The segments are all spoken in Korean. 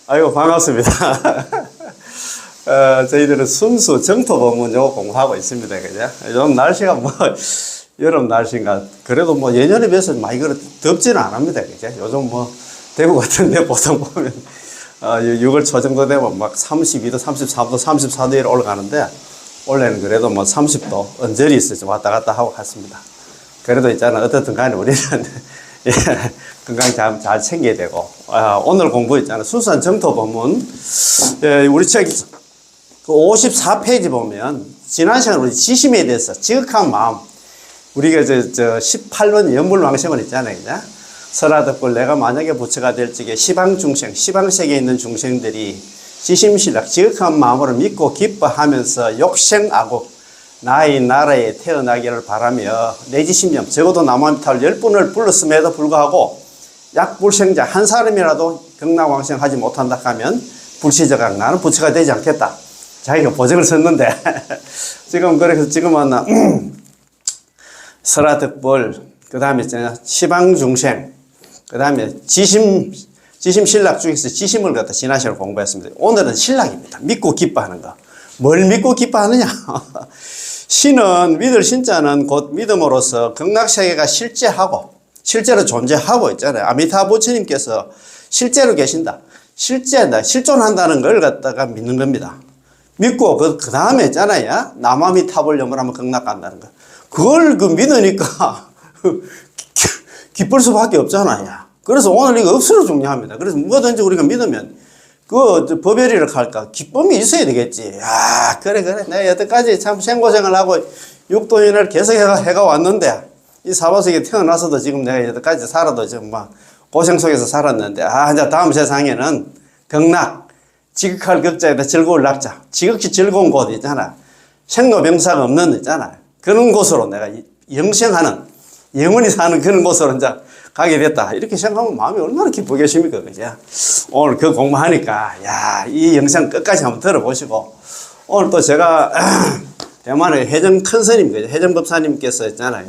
아이고, 반갑습니다. 저희들은 순수 정토 법문 요거 공부하고 있습니다. 그죠? 요즘 날씨가 뭐, 여름 날씨인가. 그래도 뭐 예년에 비해서 많이 덥지는 않습니다. 그죠? 요즘 뭐, 대구 같은 데 보통 보면, 6월 초 정도 되면 막 32도, 33도, 34도에 올라가는데, 원래는 그래도 뭐 30도 언저리 있어서 왔다 갔다 하고 갔습니다. 그래도 있잖아. 어떻든 간에 우리는, 예, 건강 잘 챙겨야 되고, 오늘 공부 있잖아. 순수한 정토 법문. 예, 우리 책, 그 54페이지 보면, 지난 시간에 우리 지심에 대해서 지극한 마음, 우리가 18번 연불왕생을 있잖아요. 그죠? 설하덕불 내가 만약에 부처가 될 적에 시방중생, 시방세계에 있는 중생들이 지심신락, 지극한 마음으로 믿고 기뻐하면서 욕생하고 나의 나라에 태어나기를 바라며 내지심령, 적어도 나무아미타불 10분을 불렀음에도 불구하고 약불생자 한 사람이라도 극락왕생하지 못한다 하면 불시저각 나는 부처가 되지 않겠다. 자기가 보증을 썼는데 그래서 지금은 설하덕불, 그 다음에 시방중생, 그 다음에 지심신락 중에서 지심을 갖다 지난 시간에 공부했습니다. 오늘은 신락입니다. 믿고 기뻐하는 거. 뭘 믿고 기뻐하느냐? 신은, 믿을 신자는 곧 믿음으로써 극락세계가 실제로 존재하고 있잖아요. 아미타 부처님께서 실제로 계신다. 실존한다는 걸 갖다가 믿는 겁니다. 믿고, 그 다음에 있잖아요. 남아미타불 염불하면 극락 간다는 거. 그걸 믿으니까 기쁠 수밖에 없잖아요. 그래서 오늘 이거 억수로 중요합니다. 그래서 뭐든지 우리가 믿으면 법열이를 할까? 기쁨이 있어야 되겠지. 그래. 내가 여태까지 참 생고생을 하고 육도인을 계속 해가 왔는데, 이 사바세계에 태어나서도 지금 내가 여태까지 살아도 지금 막 고생 속에서 살았는데, 이제 다음 세상에는 극락, 지극할 극자에다 즐거울 낙자, 지극히 즐거운 곳 있잖아. 생로병사가 없는 있잖아. 그런 곳으로 내가 영생하는, 영원히 사는 그런 곳으로 이제 가게 됐다. 이렇게 생각하면 마음이 얼마나 기쁘겠습니까? 그죠? 오늘 그 공부하니까, 이 영상 끝까지 한번 들어보시고, 오늘 또 제가, 대만의 해정 큰 스님, 해정법사님께서 있잖아요.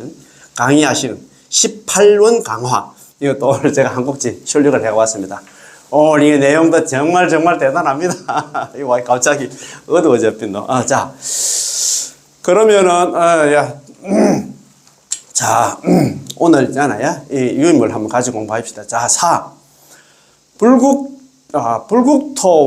강의하시는 18원 강화. 이것도 오늘 제가 한 곡지 출력을 해왔습니다. 오늘 이 내용도 정말 대단합니다. 이거 갑자기 어두워졌빈 너. 자. 그러면은, 오늘 있잖아요. 이 유인물 한번 가지고 공부합시다. 자, 불국토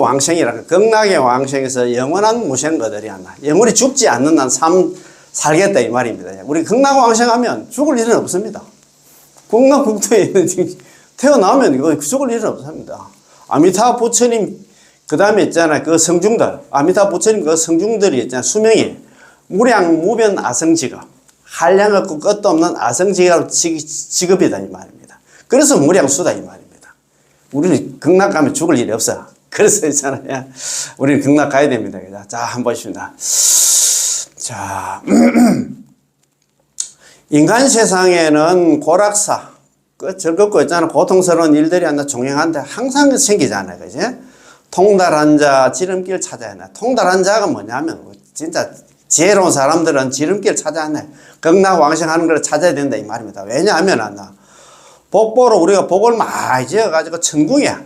왕생이라는 극락의 왕생에서 영원한 무생거들이 하나. 영원히 죽지 않는 난 삶 살겠다 이 말입니다. 우리 극락 왕생하면 죽을 일은 없습니다. 극락 국토에 있는 태어나면 이거 죽을 일은 없습니다. 아미타 부처님 그 다음에 있잖아 그 성중들, 아미타 부처님 그 성중들이 있잖아 수명이 무량무변 아성직업, 한량 없고 끝도 없는 아성직업 직업이다 이 말입니다. 그래서 무량수다 이 말입니다. 우리는 극락 가면 죽을 일이 없어. 그래서 있잖아요. 우리는 극락 가야 됩니다. 자, 한번 보십니다. 자, 인간 세상에는 고락사, 즐겁고 있잖아. 고통스러운 일들이 하나 종행한데 항상 생기잖아요. 그지? 통달한 자, 지름길 찾아야 해. 통달한 자가 뭐냐면, 진짜 지혜로운 사람들은 지름길 찾아야 해. 극락 왕생하는 걸 찾아야 된다, 이 말입니다. 왜냐하면, 복보로 우리가 복을 많이 지어가지고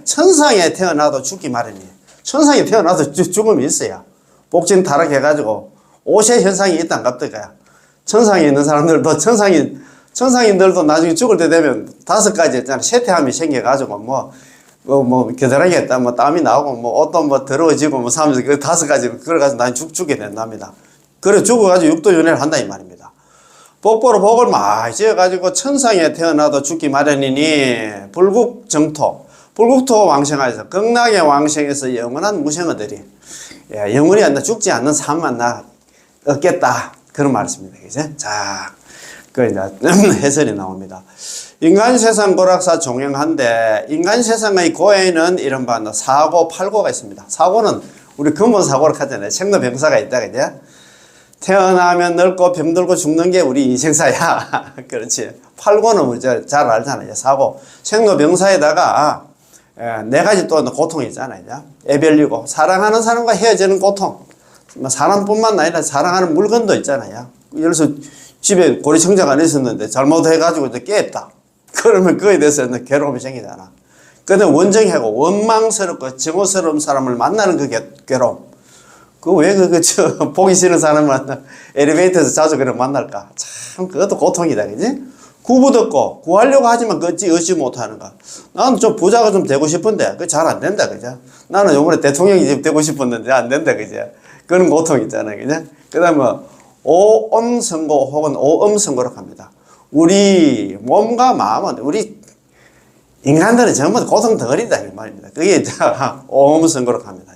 천상에 태어나도 죽기 마련이에요. 천상에 태어나도 죽음이 있어요. 복진 타락해가지고, 오세 현상이 있단 갑더가요. 천상에 있는 사람들도, 천상인들도 나중에 죽을 때 되면 5가지 있잖아요. 쇠퇴함이 생겨가지고, 겨드랑이에 했다, 땀이 나오고, 옷도 더러워지고, 사면서 그 5가지, 그래가지고 나중에 죽게 된답니다. 그래, 죽어가지고 육도윤회를 한다, 이 말입니다. 복보로 복을 많이 지어가지고 천상에 태어나도 죽기 마련이니, 불국토 왕생하여서, 극락의 왕생에서 영원한 무생어들이, 영원히 죽지 않는 삶만 얻겠다. 그런 말씀입니다. 그죠? 자, 이제 해설이 나옵니다. 인간 세상 고락사 종영한데, 인간 세상의 고에는 이른바 사고, 팔고가 있습니다. 사고는 우리 근본 사고를 하잖아요. 생로병사가 있다, 그죠? 태어나면 늙고 병들고 죽는 게 우리 인생사야. 그렇지. 팔고는 우리 잘 알잖아요. 사고. 생로병사에다가, 4가지 또 고통이 있잖아요. 애별리고, 사랑하는 사람과 헤어지는 고통. 사람뿐만 아니라 사랑하는 물건도 있잖아요. 예를 들어서 집에 고리청자가 안 있었는데 잘못해가지고 깼다. 그러면 그거에 대해서 괴로움이 생기잖아. 근데 원정하고 원망스럽고 증오스러운 사람을 만나는 그 괴로움. 보기 싫은 사람을 만나, 엘리베이터에서 자주 그래 만날까? 참, 그것도 고통이다, 그지? 구부듣고, 구하려고 하지만 얻지 못하는 거. 나는 좀 부자가 좀 되고 싶은데, 그게 잘 안 된다, 그죠? 나는 요번에 대통령이 되고 싶었는데 안 된다, 그죠? 그런 고통 있잖아요, 그죠? 그 다음에, 오음선고 혹은 오음선고라고 합니다. 우리 몸과 마음은, 우리 인간들은 전부 다 고통 덩어리다, 이 말입니다. 그게 오음선고라고 합니다.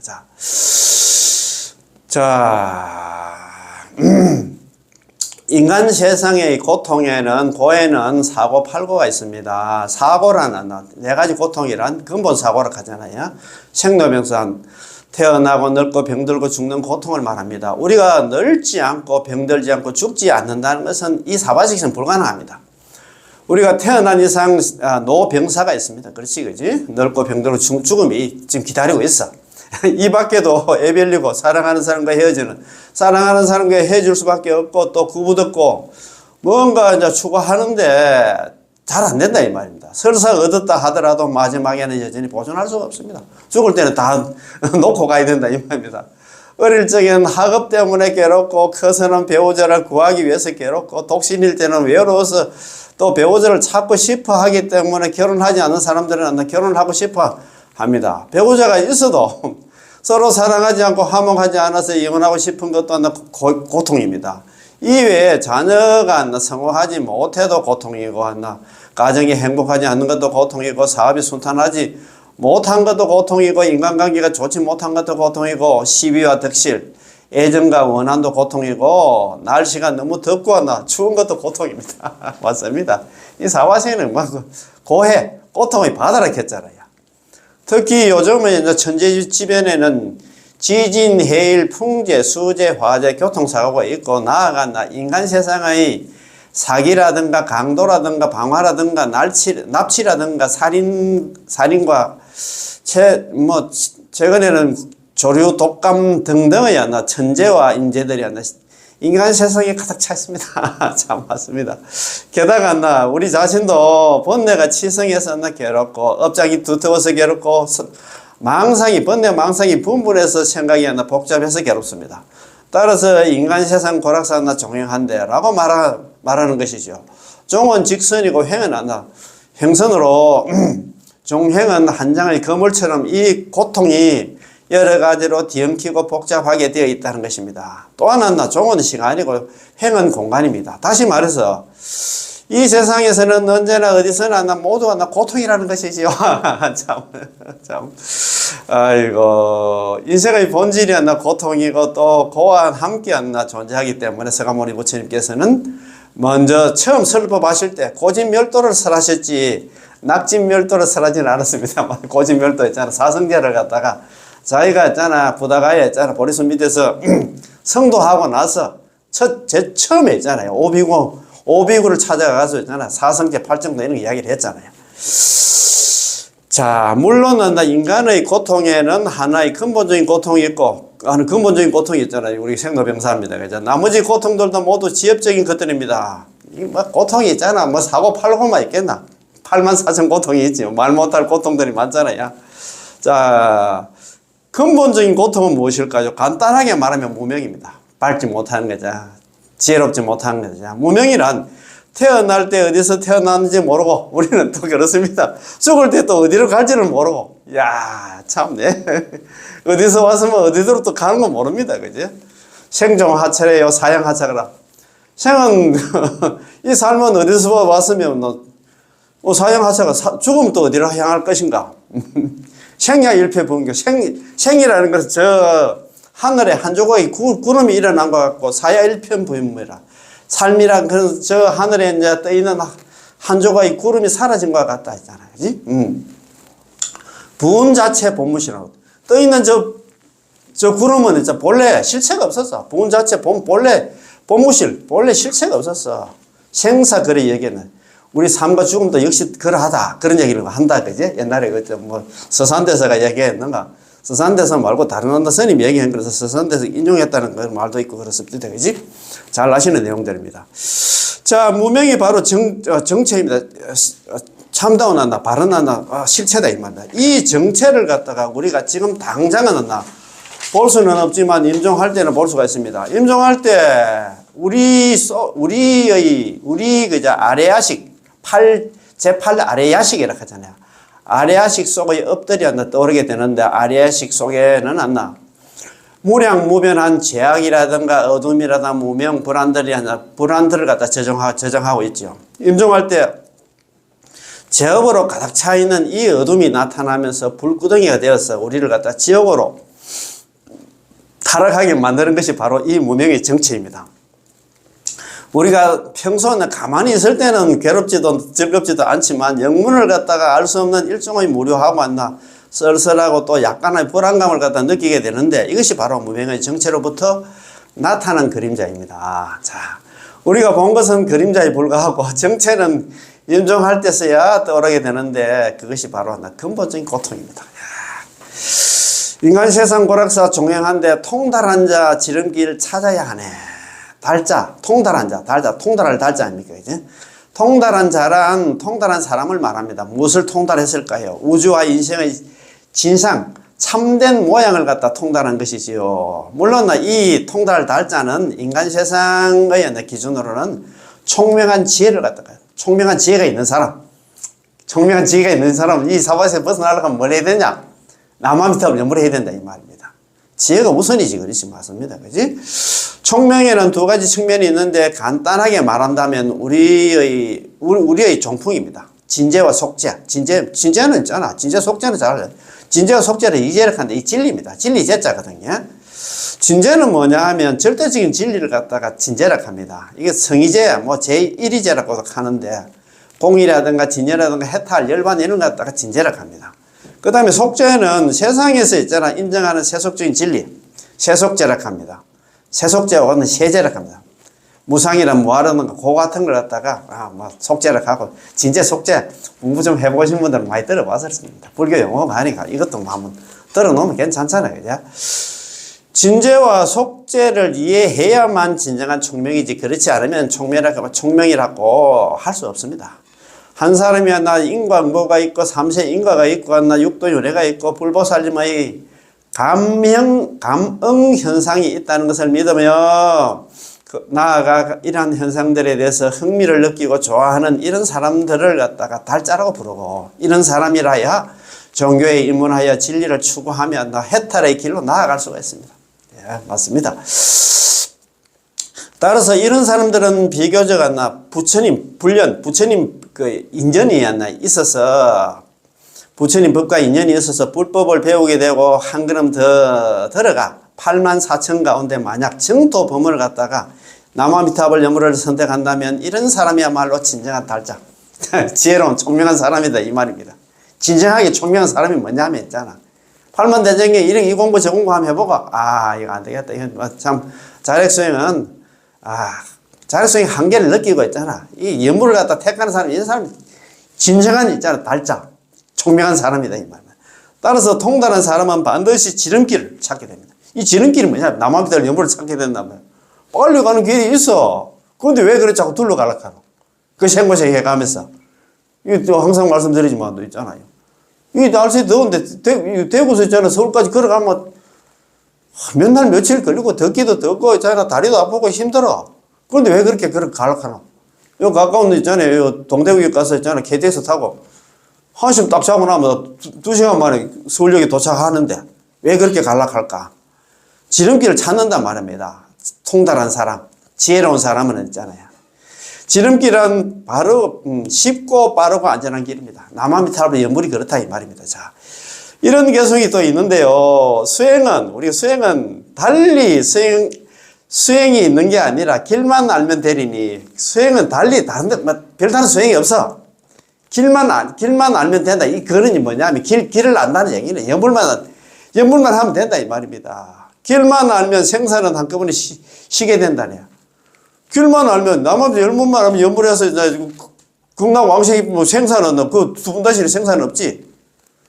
인간 세상의 고통에는, 고에는 사고, 팔고가 있습니다. 사고라는, 네 가지 고통이란 근본 사고라고 하잖아요. 생로병사, 태어나고 늙고 병들고 죽는 고통을 말합니다. 우리가 늙지 않고 병들지 않고 죽지 않는다는 것은 이 사바식은 불가능합니다. 우리가 태어난 이상 노병사가 있습니다. 그렇지, 그지? 늙고 병들고 죽음이 지금 기다리고 있어. 이 밖에도 애별리고 사랑하는 사람과 헤어지는, 사랑하는 사람과 헤어질 수밖에 없고 또 구부듣고 뭔가 이제 추구하는데 잘 안 된다 이 말입니다. 설사 얻었다 하더라도 마지막에는 여전히 보존할 수가 없습니다. 죽을 때는 다 놓고 가야 된다 이 말입니다. 어릴 적에는 학업 때문에 괴롭고 커서는 배우자를 구하기 위해서 괴롭고 독신일 때는 외로워서 또 배우자를 찾고 싶어 하기 때문에 결혼하지 않는 사람들은 결혼을 하고 싶어 합니다. 배우자가 있어도 서로 사랑하지 않고 화목하지 않아서 이혼하고 싶은 것도 고통입니다. 이외에 자녀가 성공하지 못해도 고통이고 가정이 행복하지 않는 것도 고통이고 사업이 순탄하지 못한 것도 고통이고 인간관계가 좋지 못한 것도 고통이고 시비와 덕실, 애정과 원한도 고통이고 날씨가 너무 덥고 추운 것도 고통입니다. 맞습니다. 이 사바세는 고해, 고통의 바다라 했잖아요. 특히 요즘은 이제 천재 주변에는 지진, 해일, 풍재, 수재, 화재, 교통사고가 있고 나아가 인간 세상의 사기라든가 강도라든가 방화라든가 납치라든가 살인과 최근에는 조류, 독감 등등의 천재와 인재들이 인간 세상에 가득 차 있습니다. 참 맞습니다. 게다가 우리 자신도 번뇌가 치성해서 괴롭고 업장이 두터워서 괴롭고 번뇌 망상이 분분해서 생각이 복잡해서 괴롭습니다. 따라서 인간 세상 고락사나 종행한데 라고 말하는 것이죠. 종은 직선이고 행은 행선으로 종행은 한 장의 거물처럼 이 고통이 여러 가지로 뒤엉키고 복잡하게 되어 있다는 것입니다. 또 하나 종은 시간이고 행은 공간입니다. 다시 말해서 이 세상에서는 언제나 어디서나 모두가 고통이라는 것이지요. 아이고 인생의 본질이 고통이고 또 고와 함께 존재하기 때문에 서가모니 부처님께서는 먼저 처음 설법하실 때 고진멸도를 설하셨지 낙진멸도를 설하지는 않았습니다. 고진멸도 있잖아. 사성제를 갖다가 자기가 있잖아, 부다가에 있잖아, 보리수 밑에서 성도하고 나서 제일 처음에 있잖아요. 오비구를 찾아가서 있잖아, 사성제 8정도 이런 이야기를 했잖아요. 자, 물론 인간의 고통에는 하나의 근본적인 고통이 있고, 근본적인 고통이 있잖아요. 우리 생로병사입니다. 그죠? 나머지 고통들도 모두 지엽적인 것들입니다. 고통이 있잖아. 사고 팔고만 있겠나? 84,000 고통이 있지. 말 못할 고통들이 많잖아요. 자, 근본적인 고통은 무엇일까요? 간단하게 말하면 무명입니다. 밟지 못하는 거죠. 지혜롭지 못하는 거죠. 무명이란 태어날 때 어디서 태어났는지 모르고 우리는 또 그렇습니다. 죽을 때 또 어디로 갈지를 모르고 야 참네. 어디서 왔으면 어디로 또 가는 거 모릅니다. 그죠? 생종하차래요 사양하차라. 생은 이 삶은 어디서 왔으면 사양하차가 죽으면 또 어디로 향할 것인가. 생야일패분교 생이라는 것은 저 하늘에 한 조각의 구름이 일어난 것 같고 사야일편부임이라 삶이란 그런 저 하늘에 이제 떠 있는 한 조각의 구름이 사라진 것 같다 했잖아요. 그지? 부음 자체 본무시라고 떠 있는 저 구름은 이제 본래 실체가 없었어. 부음 자체 본래 본무실 본래 실체가 없었어. 생사 그래 얘기는 우리 삶과 죽음도 역시 그러하다. 그런 얘기를 한다. 그지? 옛날에 서산대서가 얘기했는가? 서산대서 말고 다른 스님 얘기한 거라서 서산대서 인용했다는 그 말도 있고 그렇습니다. 그지? 잘 아시는 내용들입니다. 자, 무명이 바로 정체입니다. 참다운한다, 발언한다, 실체다 이 말이다. 이 정체를 갖다가 우리가 지금 당장은 볼 수는 없지만 임종할 때는 볼 수가 있습니다. 임종할 때 우리 그저 아래야식 제8 아래야식이라고 하잖아요. 아래야식 속에 엎드려 떠오르게 되는데 아래야식 속에는 무량무변한 죄악이라든가 어둠이라든가 무명 불안들을 갖다 저정하고 있죠. 임종할 때 제업으로 가득 차 있는 이 어둠이 나타나면서 불구덩이가 되어서 우리를 갖다 지옥으로 타락하게 만드는 것이 바로 이 무명의 정체입니다. 우리가 평소에 가만히 있을 때는 괴롭지도 즐겁지도 않지만 영문을 갖다가 알 수 없는 일종의 무료하고 썰썰하고 또 약간의 불안감을 갖다 느끼게 되는데 이것이 바로 무명의 정체로부터 나타난 그림자입니다. 자, 우리가 본 것은 그림자에 불과하고 정체는 임종할 때서야 떠오르게 되는데 그것이 바로 근본적인 고통입니다. 인간 세상 고락사 종행한데 통달한 자 지름길 찾아야 하네. 달자, 통달한 자, 달자, 통달할 달자 아닙니까? 이제? 통달한 자란 통달한 사람을 말합니다. 무엇을 통달했을까요? 우주와 인생의 진상, 참된 모양을 갖다 통달한 것이지요. 물론 이 통달할 달자는 인간 세상의 기준으로는 총명한 지혜를 갖다가 총명한 지혜가 있는 사람, 총명한 지혜가 있는 사람은 이 사바에서 벗어나려면 뭘 해야 되냐? 남아미탑을 연물해야 된다 이 말입니다. 지혜가 우선이지 그렇지 맞습니다. 그지? 총명에는 두 가지 측면이 있는데 간단하게 말한다면 우리의 종풍입니다. 진재와 속재. 진재는 있잖아. 진재 속재는 잘 알아요. 진재와 속재를 이재력한데 이 진리입니다. 진리 재자거든요. 진재는 뭐냐 하면 절대적인 진리를 갖다가 진재라고 합니다. 이게 성의재, 제1위재라고도 하는데 공이라든가 진여라든가 해탈, 열반 이런 것 갖다가 진재라고 합니다. 그 다음에 속재는 세상에서 있잖아 인정하는 세속적인 진리, 세속재라고 합니다. 세속재와는 세재라고 합니다. 무상이란 뭐하라는 거, 같은 걸 갖다가, 속재라고 하고, 진재 속재, 공부 좀 해보신 분들은 많이 들어봤을 겁니다. 불교 용어가 하니까 이것도 한번 들어놓으면 괜찮잖아요. 그죠? 진재와 속재를 이해해야만 진정한 총명이지, 그렇지 않으면 총명이라고 할 수 없습니다. 한 사람이 인과응보가 있고, 삼세 인과가 있고, 육도윤회가 있고, 불보살림의 감응 현상이 있다는 것을 믿으며 나아가 이러한 현상들에 대해서 흥미를 느끼고 좋아하는 이런 사람들을 갖다가 달자라고 부르고 이런 사람이라야 종교에 입문하여 진리를 추구하며 해탈의 길로 나아갈 수가 있습니다. 예, 맞습니다. 따라서 이런 사람들은 비교적 부처님 그 인연이 있어서 부처님 법과 인연이 있어서 불법을 배우게 되고 한 걸음 더 들어가 8만 4천 가운데 만약 정토범을 갖다가 남아미탑을 연물을 선택한다면 이런 사람이야말로 진정한 달자 지혜로운 총명한 사람이다 이 말입니다. 진정하게 총명한 사람이 뭐냐면 있잖아 8만 대장에 이 공부 저 공부 한번 해보고 이거 안 되겠다 이건 참 자력수행은 자력수행 한계를 느끼고 있잖아. 이 연물을 갖다 택하는 사람 이런 사람이 진정한 있잖아 달자 총명한 사람이다 이 말입니다. 따라서 통달한 사람은 반드시 지름길을 찾게 됩니다. 이 지름길이 뭐냐? 남아미탑 연물을 찾게 된다면 빨리 가는 길이 있어. 그런데 왜 그래 자꾸 둘러가려고 하노? 그 생고생 해가면서 이거 항상 말씀드리지만 또 있잖아요. 이 날씨 더운데 대구에서 있잖아 서울까지 걸어가면 몇 날 며칠 걸리고 덥기도 덥고 있잖아 다리도 아프고 힘들어. 그런데 왜 그렇게 가려고 하노? 요 가까운 데 있잖아요. 요 동대구역 가서 있잖아 KTX 타고 한숨 딱 자고 나면 2시간 만에 서울역에 도착하는데 왜 그렇게 갈락할까? 지름길을 찾는단 말입니다. 통달한 사람, 지혜로운 사람은 있잖아요. 지름길은 바로 쉽고 빠르고 안전한 길입니다. 남아미탑의 연물이 그렇다 이 말입니다. 자, 이런 개성이 또 있는데요. 우리 수행은 달리 수행이 있는 게 아니라 길만 알면 되리니 수행은 달리 다른데 별다른 수행이 없어. 길만 알면 된다. 이 근원이 뭐냐면 길을 안다는 얘기는 연물만 하면 된다 이 말입니다. 길만 알면 생사는 한꺼번에 쉬게 된다네요. 길만 알면 남한테 열문만 하면 연물해서 극락 왕생이 생사는 그 두 분 다시는 생사는 없지.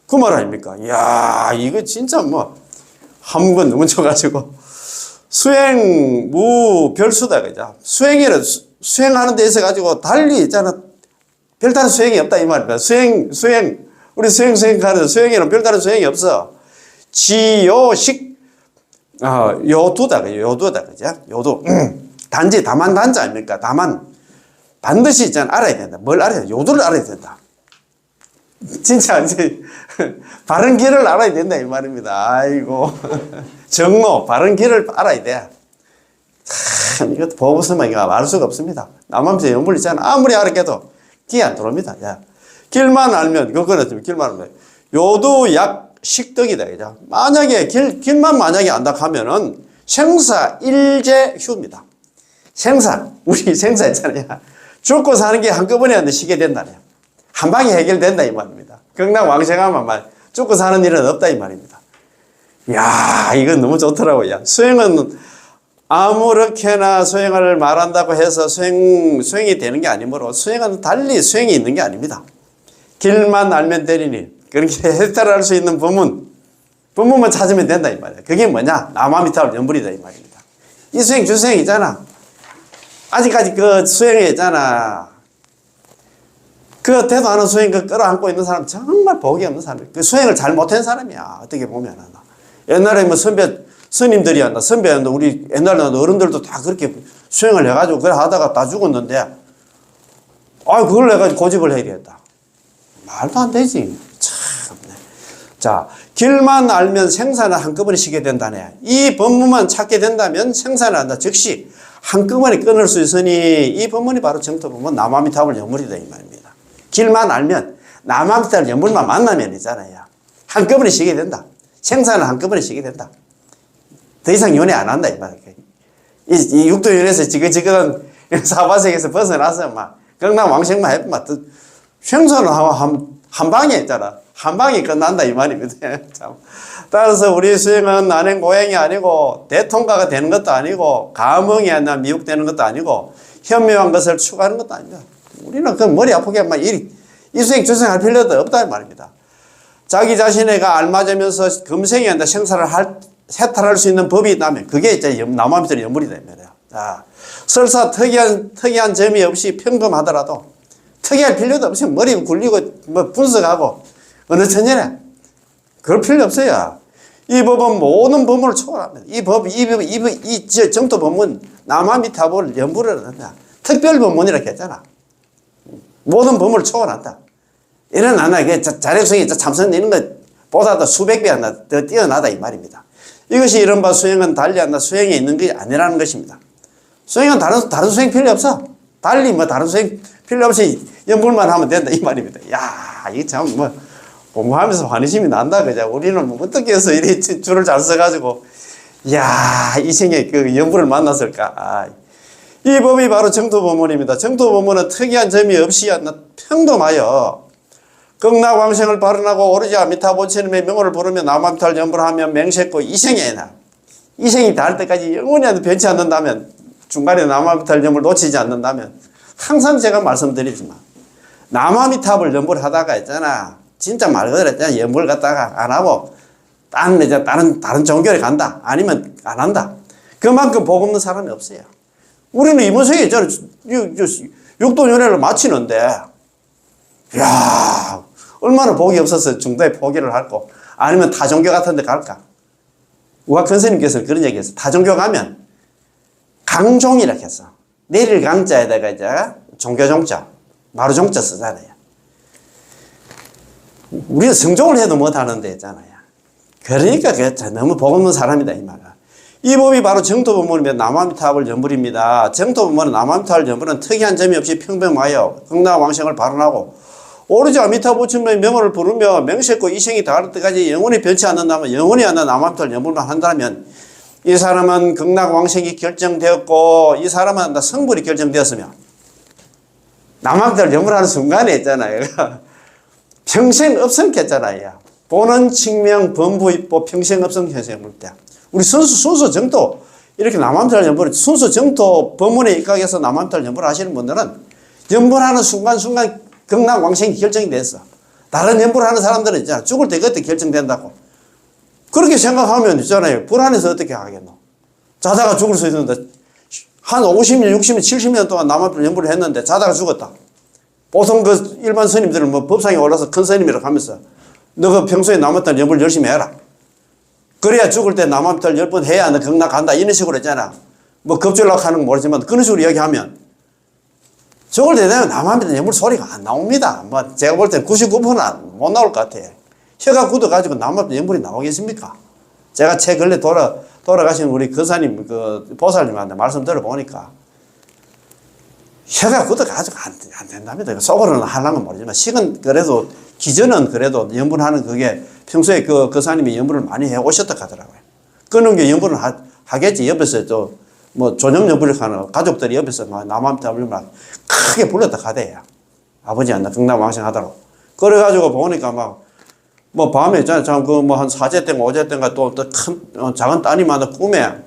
그 말 아닙니까? 이야 이거 진짜 한 번 넘쳐가지고 수행 별수다 그죠? 수행하는 데 있어 가지고 달리 있잖아. 별다른 소용이 없다 이 말입니다. 우리 수행 가는 수행에는 별다른 소용이 없어. 지요식, 요도다, 요도다, 그죠? 요도. 단지, 다만 단자 아닙니까? 다만. 반드시 있잖아. 알아야 된다. 뭘 알아야 돼? 요도를 알아야 된다. 진짜, 이제, 바른 길을 알아야 된다, 이 말입니다. 아이고. 정로, 바른 길을 알아야 돼. 참, 이것도 보고 있으면 이거 알 수가 없습니다. 남한테 연불 있잖아. 아무리 알아도 귀에 안 들어옵니다. 야. 길만 알면, 그거는 길만 알면. 요도 약 식덕이다. 그죠? 만약에 길만 만약에 안다 하면은 생사 일제휴입니다. 생사, 우리 생사 있잖아요. 죽고 사는 게 한꺼번에 쉬게 된다네요. 한 방에 해결된다 이 말입니다. 극락왕생하면 죽고 사는 일은 없다 이 말입니다. 이야, 이건 너무 좋더라고요. 수행은 아무렇게나 수행을 말한다고 해서 수행이 되는 게 아니므로 수행은 달리 수행이 있는 게 아닙니다. 길만 알면 되리니 그렇게 해탈할 수 있는 법문만 찾으면 된다 이 말이야. 그게 뭐냐? 남아미타불 연불이다 이 말입니다. 이 수행 주수행 있잖아. 아직까지 그 수행에 있잖아. 그 대도 않은 수행 그 끌어안고 있는 사람 정말 복이 없는 사람이야. 그 수행을 잘 못한 사람이야. 어떻게 보면. 옛날에 뭐 스님들이었나 선배였나 우리 옛날에 어른들도 다 그렇게 수행을 해가지고 그래 하다가 다 죽었는데 그걸 해가지고 고집을 해야 되겠다. 말도 안 되지. 참네. 자, 길만 알면 생사는 한꺼번에 쉬게 된다네. 이 법문만 찾게 된다면 생사는 한다. 즉시 한꺼번에 끊을 수 있으니 이 법문이 바로 정토법문 남아미타불 연불이다 이 말입니다. 길만 알면 남아미타불 연불만 만나면 있잖아요. 한꺼번에 쉬게 된다. 생사는 한꺼번에 쉬게 된다. 더 이상 연애 안 한다 이 말이에요. 이 육도연에서 지긋지긋한 사바sek에서 벗어나서 막 극락왕생만 해보면 생사는 한 방에 있잖아. 한 방에 끝난다 이 말입니다. 참. 따라서 우리 수행은 난행고행이 아니고 대통과가 되는 것도 아니고 감흥이 아니라 미혹되는 것도 아니고 현묘한 것을 추구하는 것도 아닙니다. 우리는 그 머리 아프게 막 이 수행 주생할 필요도 없다 이 말입니다. 자기 자신에가 알맞으면서 금생이 아니라 생사를 해탈할 수 있는 법이 있다면 그게 이제 남아미터 연불이다 이 말이야. 자, 설사 특이한 점이 없이 평범하더라도 특이할 필요도 없이 머리 굴리고 뭐 분석하고 어느 천년에 그럴 필요 없어요. 이 법은 모든 법문을 초월합니다. 이 정토 법문 남아미타불 연불을 한다. 특별 법문이라고 했잖아. 모든 법문을 초월한다. 이런 하나 자력성이 참선 있는 것보다도 수백 배 더 뛰어나다 이 말입니다. 이것이 이른바 수행은 달리 한다. 수행에 있는 게 아니라는 것입니다. 수행은 다른 수행 필요 없어. 달리 뭐 다른 수행 필요 없이 연불만 하면 된다 이 말입니다. 야, 이게 참 뭐 공부하면서 환희심이 난다 그죠. 우리는 뭐 어떻게 해서 이리 줄을 잘 써가지고 야, 이 생에 그 연불을 만났을까. 이 법이 바로 정토법문입니다. 정토법문은 특이한 점이 없이 평범하여 극락왕생을 발언하고 오로지 아미타보치님의 명호를 부르며 남아미타를 연불하며 맹세코 이생이 닿을 때까지 영원히 변치 않는다면 중간에 남아미타를 연불 놓치지 않는다면 항상 제가 말씀드리지만 남아미타불 연불하다가 있잖아. 진짜 말 그대로 있잖아. 연불 갖다가 안 하고 다른 종교에 간다. 아니면 안 한다. 그만큼 복 없는 사람이 없어요. 우리는 이번 생에 있잖아. 육도연애를 마치는데 야, 얼마나 복이 없어서 중도에 포기를 할고 아니면 타종교 같은 데 갈까? 우학선생님께서 그런 얘기 했어요. 타종교 가면 강종이라고 했어. 내릴 강자에다가 이제 종교종자, 마루종자 쓰잖아요. 우리는 성종을 해도 못하는데 있잖아요. 그러니까 너무 복 없는 사람이다 이 말이야. 이 법이 바로 정토법문이며 남아미타불 연불입니다. 정토법문은 남아미타불 연불은 특이한 점이 없이 평범하여 극락왕생을 발언하고 오로지 아미타부처님의 명호를 부르며 맹세코 이생이 닿을 때까지 영원히 변치 않는다면 영원히 하는 남아미타불 연불만 한다면 이 사람은 극락왕생이 결정되었고 이 사람은 성불이 결정되었으며 남아미타불 연불하는 순간에 있잖아요. 평생 업성했잖아요. 보는 칙명 범부입보 평생 업성 현생물때 우리 순수 정토 이렇게 남아미타불 연불 순수 정토 법문에 입각해서 남아미타불 연불 하시는 분들은 연불하는 순간순간 극락왕생이 결정이 됐어. 다른 연불 하는 사람들은 있잖아. 죽을 때 그때 결정된다고. 그렇게 생각하면 있잖아요. 불안해서 어떻게 하겠노. 자다가 죽을 수 있는데 한 50년, 60년, 70년 동안 남아미타불 연불을 했는데 자다가 죽었다. 보통 그 일반 스님들은 뭐 법상에 올라서 큰 스님이라고 하면서 너가 평소에 남한탈 연불 열심히 해라. 그래야 죽을 때 남한탈 10번 해야 너 극락 간다. 이런 식으로 했잖아. 뭐 겁주려고 하는 건 모르지만 그런 식으로 이야기하면 죽을 때 되면 남한탈 연불 소리가 안 나옵니다. 뭐 제가 볼 때는 99%는 못 나올 것 같아. 혀가 굳어가지고 남한탈 연불이 나오겠습니까? 제가 최 근래 돌아가신 우리 거사님, 그 보살님한테 말씀 들어보니까 혀가 굳어가지고 안 된답니다. 속으로는 하려는 건 모르지만 식은 그래도 기전은 그래도 염불하는 그게 평소에 그 거사님이 염불을 많이 해 오셨다 하더라고요. 끊은 게 염불은 하겠지. 옆에서 또 뭐 조념 염불을 하는 가족들이 옆에서 막 남한테 막 크게 불렀다 하대요. 아버지 안 나 극락왕생 하더라고. 그래가지고 보니까 막 뭐 밤에 있잖아요. 참 그 뭐 한 4제 때인가 5제 때인가 또 큰 작은 따님한테 꿈에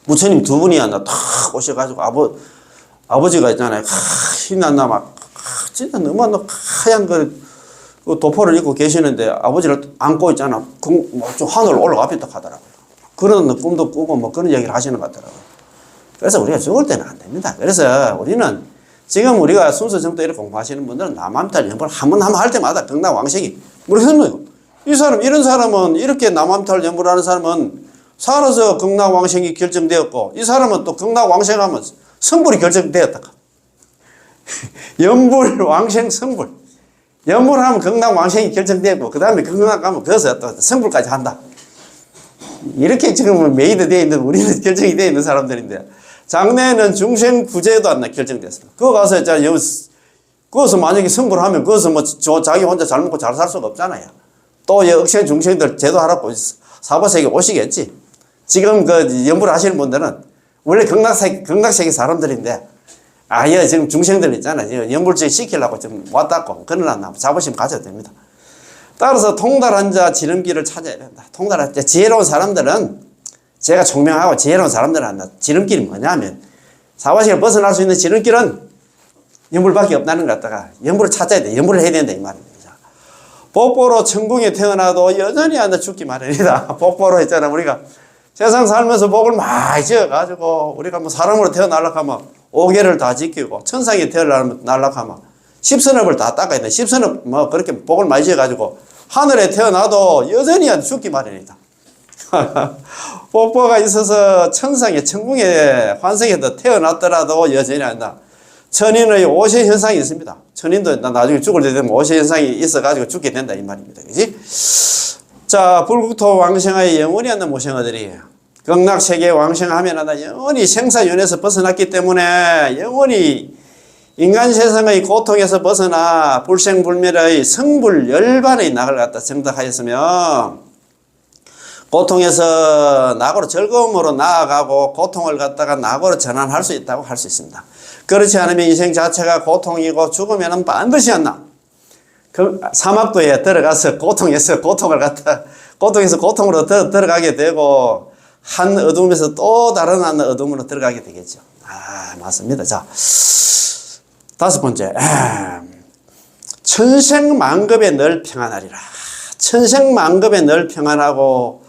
부처님 두 분이 안 나 탁 오셔가지고 아버지가 있잖아요. 신난나 막 진짜 너무 하얀 그 도포를 입고 계시는데 아버지를 안고 있잖아. 좀 하늘 올라가겠다 하더라고요. 그런 꿈도 꾸고 뭐 그런 얘기를 하시는 것 같더라고요. 그래서 우리가 죽을 때는 안 됩니다. 그래서 우리는 지금 우리가 순서 정도를 공부하시는 분들은 남한탈 연불 한번 할 때마다 극락왕생이 모르겠어요. 이 사람, 이런 사람은 이렇게 남한탈 연불하는 사람은 살아서 극락왕생이 결정되었고 이 사람은 또 극락왕생하면 성불이 결정되었다. 연불왕생 성불. 연불하면 극락왕생이 결정되고 그 다음에 극락 가면 거기서 또 성불까지 한다. 이렇게 지금 메이드 되어 있는 우리는 결정이 되어 있는 사람들인데 장래에는 중생부재도 안 나 결정됐습니다. 그거 가서 있잖아. 거기서 만약에 성불하면 거기서 뭐 자기 혼자 잘 먹고 잘 살 수가 없잖아요. 또 억세 중생들 제도하라고 사바세계 오시겠지. 지금 그 연불 하시는 분들은 원래 극락세계 사람들인데 아예 지금 중생들 있잖아요. 연불제 시키려고 지금 왔다고 그러나 자부심 가져도 됩니다. 따라서 통달한 자 지름길을 찾아야 된다. 통달한 자 지혜로운 사람들은 제가 총명하고 지혜로운 사람들은 한다. 지름길이 뭐냐면 사바세계를 벗어날 수 있는 지름길은 연불밖에 없다는 것 같다가 연불을 찾아야 돼. 연불을 해야 된다 이 말입니다. 복보로 천궁에 태어나도 여전히 안 죽기 마련이다. 복보로 했잖아. 우리가 세상 살면서 복을 많이 지어가지고 우리가 뭐 사람으로 태어나려고 하면 5계를 다 지키고 천상에 태어나려고 하면 10선업을 다 닦아야 돼. 10선업 뭐 그렇게 복을 많이 지어가지고 하늘에 태어나도 여전히 안 죽기 마련이다. 복보가 있어서 천상에 천궁에 환생해서 태어났더라도 여전히 한다. 천인의 오세 현상이 있습니다. 천인도 나중에 죽을 때 되면 오세 현상이 있어가지고 죽게 된다 이 말입니다. 그지? 자, 불국토 왕생하의 영원히 하는 모생아들이 극락세계 왕생하면 영원히 생사윤에서 벗어났기 때문에 영원히 인간 세상의 고통에서 벗어나 불생불멸의 성불 열반의 낙을 갖다 정덕하였으며 고통에서 낙으로 즐거움으로 나아가고 고통을 갖다가 낙으로 전환할 수 있다고 할 수 있습니다. 그렇지 않으면 인생 자체가 고통이고 죽으면 반드시 한나 그 사막도에 들어가서 고통에서 고통을 갖다 고통에서 고통으로 들어가게 되고 한 어둠에서 또 다른 한 어둠으로 들어가게 되겠죠. 맞습니다. 자, 5번째. 천생만급에 늘 평안하리라. 천생만급에 늘 평안하고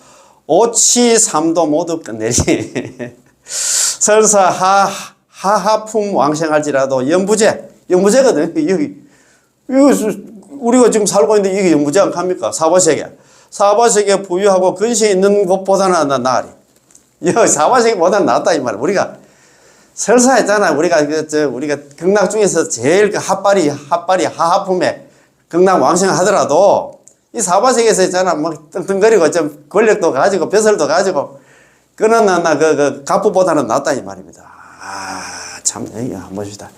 오치삼도 모두 끝내리. 설사 하하품 왕생할지라도 영부제거든. 여기 우리가 지금 살고 있는데 이게 영부제 안 합니까? 사바세계 부유하고 근시에 있는 곳보다는 나으리. 여기 사바세계보다는 낫다 이 말이야. 우리가 설사 했잖아. 우리가 우리가 극락 중에서 제일 그 핫발이 하하품에 극락 왕생하더라도 이 사바세계에서 있잖아. 막 떵떵거리고 좀 권력도 가지고 벼슬도 가지고 그는 그 갑부보다는 낫다 이 말입니다. 참 한번 봅시다.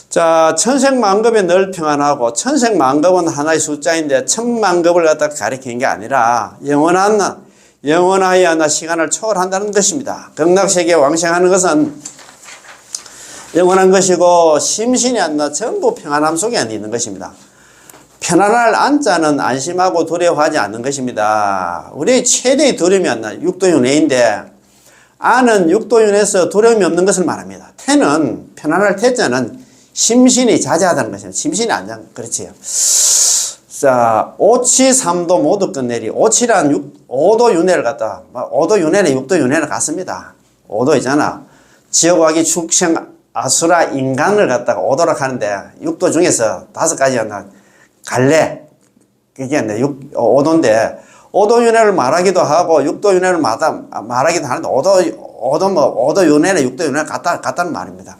자, 천생만급에 늘 평안하고 천생만급은 하나의 숫자인데 천만급을 갖다가 가리키는 게 아니라 영원하여 시간을 초월한다는 것입니다. 극락세계에 왕생하는 것은 영원한 것이고 심신이 전부 평안함 속에 있는 것입니다. 편안할 안자는 안심하고 두려워하지 않는 것입니다. 우리의 최대의 두려움이 육도윤회인데 안은 육도윤회에서 두려움이 없는 것을 말합니다. 태는 편안할 태자는 심신이 자제하다는 것입니다. 심신이 안정. 그렇지요. 자, 오치삼도 모두 끝내리. 오치란 5도 윤회를 갖다 5도 윤회는 6도 윤회를 갖습니다. 5도 있잖아. 지옥하기 축생 아수라 인간을 갖다가 오도록 하는데, 육도 중에서 5가지였나, 갈래. 그게 오도인데, 오도윤회를 말하기도 하고, 육도윤회를 말하기도 하는데, 오도윤회는 육도윤회를 같다는 말입니다.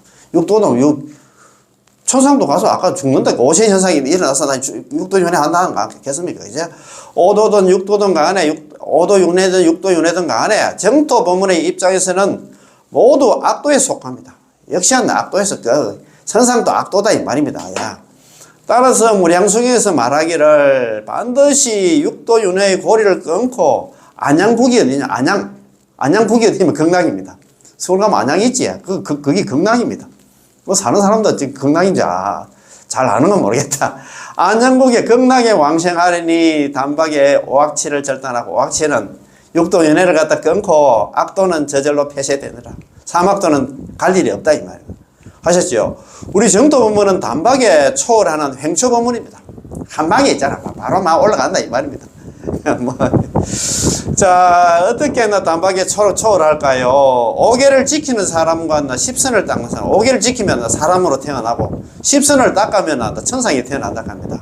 천상도 가서 아까 죽는다. 오신 현상이 일어나서 나 육도윤회 한다는 거 않겠습니까? 이제 오도든 육도든 간에, 오도윤회든 육도윤회든 간에, 정토 법문의 입장에서는 모두 악도에 속합니다. 역시나 악도에서 천상도 악도다 이 말입니다. 야. 따라서 무량수경에서 말하기를 반드시 육도윤회의 고리를 끊고 안양국이 어디냐? 안양국이 어디냐면 극락입니다. 서울 가면 안양이 있지. 그게 극락입니다. 뭐 사는 사람도 지금 극락인지 잘 아는 건 모르겠다. 안양국의 극락에 왕생하리니 단박에 오악치를 절단하고, 오악치는 육도윤회를 갖다 끊고 악도는 저절로 폐쇄되느라 삼악도는 갈 일이 없다 이 말이에요. 하셨죠? 우리 정토 법문은 단박에 초월하는 횡초 법문입니다. 한 방에 있잖아. 바로 막 올라간다 이 말입니다. 자, 어떻게 단박에 초월할까요? 오계를 지키는 사람과 십선을 닦는 사람. 오계를 지키면 사람으로 태어나고, 십선을 닦으면 천상에 태어난다 합니다.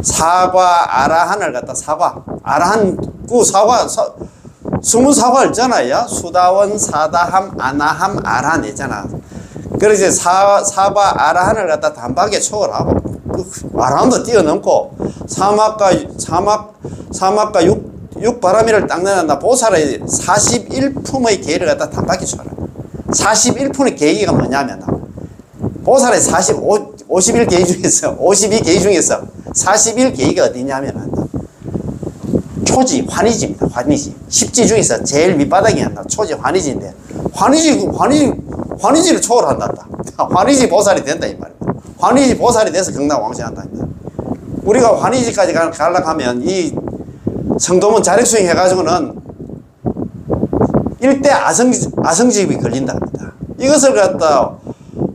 사과, 아라한을 갖다 아라한, 숨은 사과 있잖아요. 수다원, 사다함, 아나함, 아라한 있잖아. 그래서 사과, 아라한을 갖다 단박에 초월하고, 아라한도 뛰어넘고, 사막과 육바라미를 닦는 보살의 41품의 계를 갖다 단박에 초월하고, 41품의 계기가 뭐냐면, 보살의 51계기 중에서, 52계기 중에서 41계기가 어디냐면, 초지, 환희지입니다. 환희지. 10지 중에서 제일 밑바닥이 한다. 초지, 환희지인데, 환희지를 초월한단다. 환희지 보살이 된다, 이 말입니다. 환희지 보살이 돼서 극락 왕생한다. 우리가 환희지까지 가려고 하면, 이 성도문 자력수행 해가지고는 일대 아성집이 걸린다 합니다. 이것을 갖다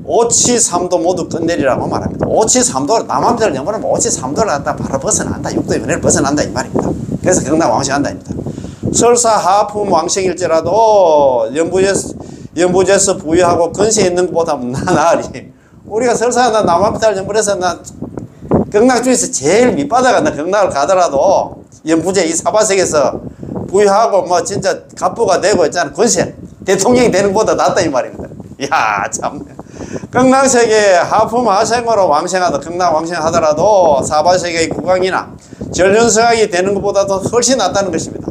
오치삼도 모두 끝내리라고 말합니다. 오치삼도, 남한별 영어는 오치삼도를 갖다 바로 벗어난다. 육도윤회를 벗어난다, 이 말입니다. 그래서 극락 왕생한다입니다. 설사 하품 왕생일지라도 연부제서 부유하고 근세 있는 것보다 나으리. 우리가 설사 남한별 연부에서 극락 중에서 제일 밑바닥 극락을 가더라도 연부제 이 사바sek에서 부유하고 진짜 갑부가 되고 있잖아. 근세 대통령이 되는 것보다 낫다 이 말입니다. 이야 참. 극락세계 하품 하생으로 왕생하다 극락 왕생하더라도 사바세계의 국왕이나 전륜성왕이 되는 것보다도 훨씬 낫다는 것입니다.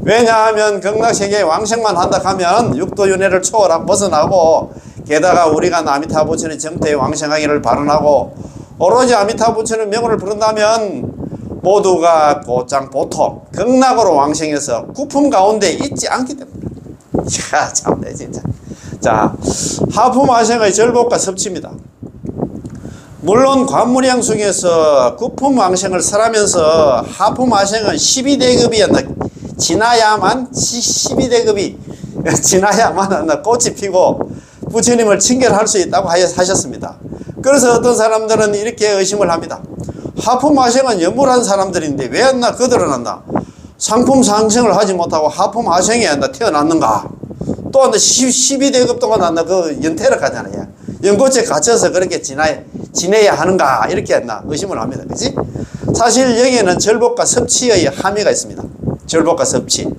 왜냐하면 극락세계에 왕생만 한다 하면 육도윤회를 초월하고 벗어나고, 게다가 우리가 아미타 부처의 정토에 왕생하기를 발언하고 오로지 아미타 부처의 명을 부른다면 모두가 곧장 보통 극락으로 왕생해서 구품 가운데 있지 않기 때문에. 이야 참네 진짜. 자, 하품 하생의 절복과 섭취입니다. 물론 관무량 중에서 구품 왕생을 설하면서 하품 하생은 12대급이었나 지나야만 12대급이 지나야만 꽃이 피고 부처님을 칭결할 수 있다고 하셨습니다. 그래서 어떤 사람들은 이렇게 의심을 합니다. 하품 하생은 연물한 사람들인데 왜 그들은 상품 상생을 하지 못하고 하품 하생에 태어났는가? 또 12대급 동안 연태를 가잖아요. 연고체 갇혀서 그렇게 지내야 하는가? 이렇게 의심을 합니다. 그치? 사실 여기에는 절복과 섭취의 함의가 있습니다. 절복과 섭취.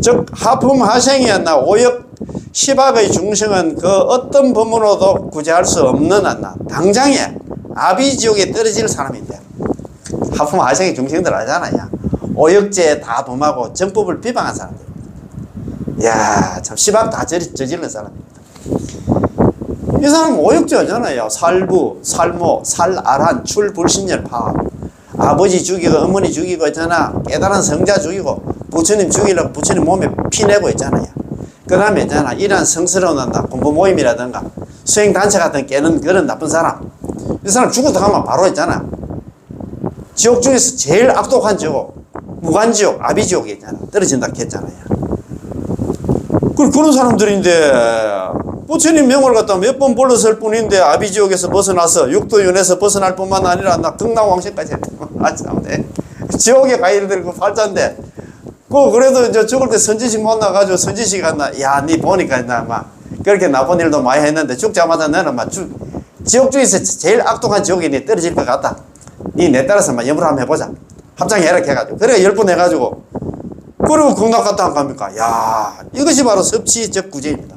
즉, 하품 하생이 오역 시박의 중생은 그 어떤 법문으로도 구제할 수 없는 당장에 아비지옥에 떨어질 사람인데, 하품 하생의 중생들 하잖아요. 오역죄에 다 범하고 정법을 비방한 사람들. 이야, 참, 시박 다 저지르는 사람입니다. 이 사람은 오역죄잖아요. 살부, 살모, 살아란, 출불신열, 파업. 아버지 죽이고, 어머니 죽이고 있잖아. 깨달은 성자 죽이고, 부처님 죽이려고 부처님 몸에 피내고 있잖아요. 그 다음에 있잖아. 이런 성스러운 공부 모임이라든가, 수행단체 같은 깨는 그런 나쁜 사람. 이 사람 죽어도 가면 바로 있잖아. 지옥 중에서 제일 악독한 지옥, 무간지옥, 아비지옥에 있잖아. 떨어진다 했잖아요. 그런 사람들인데, 부처님 명을 갖다 몇 번 불렀을 뿐인데, 아비지옥에서 벗어나서, 육도윤에서 벗어날 뿐만 아니라, 극락왕생까지 했다. 참네. 지옥에 가야 될 그 팔자인데, 그래도 이제 죽을 때 선지식 만나가지고 선지식 야, 니 보니까 그렇게 나쁜 일도 많이 했는데 죽자마자 너는 막 지옥 중에서 제일 악독한 지옥에 니 떨어질 것 같다. 니 내 따라서 막 염불 한번 해보자. 합장해라 해가지고. 그래 10번 해가지고. 그리고 극락 갔다 안 갑니까? 야, 이것이 바로 섭취적 구제입니다.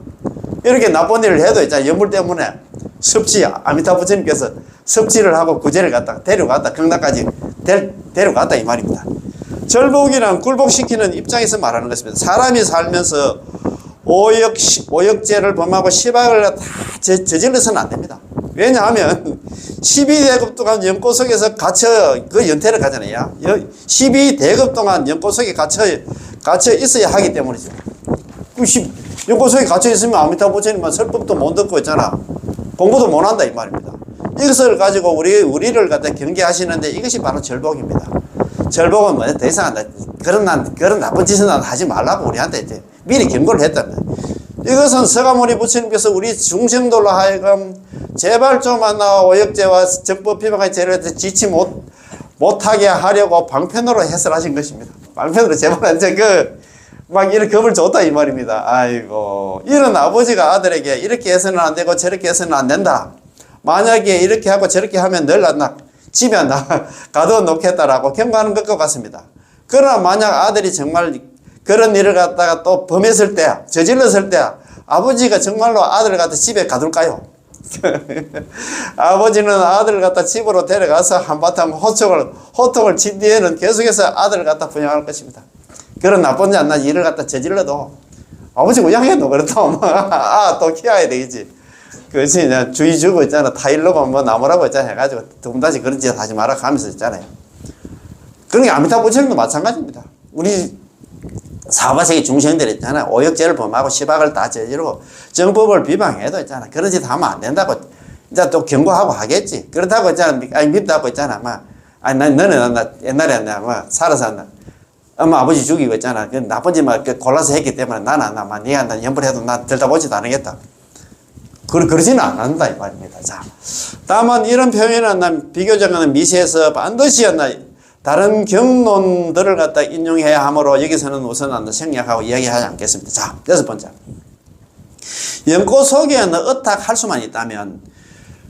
이렇게 나쁜 일을 해도 있잖아. 염불 때문에 섭취, 아미타 부처님께서 섭취를 하고 구제를 갖다가 데려갔다. 극락까지 데려갔다 이 말입니다. 절복이란 굴복시키는 입장에서 말하는 것입니다. 사람이 살면서 오역죄를 범하고 시박을 다 저질러서는 안 됩니다. 왜냐하면 12대급 동안 연꽃 속에서 갇혀 그 연태를 가잖아요. 12대급 동안 연꽃 속에 갇혀 있어야 하기 때문이죠. 연꽃 속에 갇혀 있으면 아미타 부처님만 설법도 못 듣고 있잖아. 공부도 못 한다 이 말입니다. 이것을 가지고 우리를 갖다 경계하시는데 이것이 바로 절복입니다. 절복은 뭐냐? 더 이상 그런 나쁜 짓은 하지 말라고 우리한테 이제 미리 경고를 했다면. 이것은 서가모니 부처님께서 우리 중생들로 하여금 제발 좀 하나 오역죄와 적법 비방의 죄를 지치 못하게 하려고 방편으로 해설하신 것입니다. 방편으로 제발 이제 막 이렇게 겁을 줬다 이 말입니다. 아이고, 이런 아버지가 아들에게 이렇게 해서는 안 되고 저렇게 해서는 안 된다. 만약에 이렇게 하고 저렇게 하면 늘 집에 가둬 놓겠다라고 경고하는 것과 같습니다. 그러나 만약 아들이 정말 그런 일을 갖다가 또 범했을 때, 저질렀을 때, 아버지가 정말로 아들을 갖다 집에 가둘까요? 아버지는 아들을 갖다 집으로 데려가서 한바탕 호통을 친 뒤에는 계속해서 아들을 갖다 부양할 것입니다. 그런 나쁜 일을 갖다 저질러도 아버지 우양해도 그렇다고 또 키워야 되겠지. 그렇지. 주의 주고 있잖아. 타일로고 뭐 나무라고 있잖아. 해가지고 두분다시 그런 짓 하지 마라 하면서 있잖아요. 그러니까 아미타 부처님도 마찬가지입니다. 우리 사바세계 중생들 있잖아. 오역죄를 범하고 시박을 다 저지르고 정법을 비방해도 있잖아. 그런 짓 하면 안 된다고 이제 또 경고하고 하겠지. 그렇다고 있잖아. 믿다고 있잖아. 너는 옛날에 살아서 엄마 아버지 죽이고 있잖아. 그 나쁜 짓만 골라서 했기 때문에 네가 연불해도 난 들다보지도 않겠다. 그러지는 않는다 이 말입니다. 자, 다만 이런 표현은 비교적인 미시에서 반드시 다른 경론들을 갖다 인용해야 하므로 여기서는 우선 생략하고 이야기하지 않겠습니다. 자, 6번째. 연꽃 속에는 어탁할 수만 있다면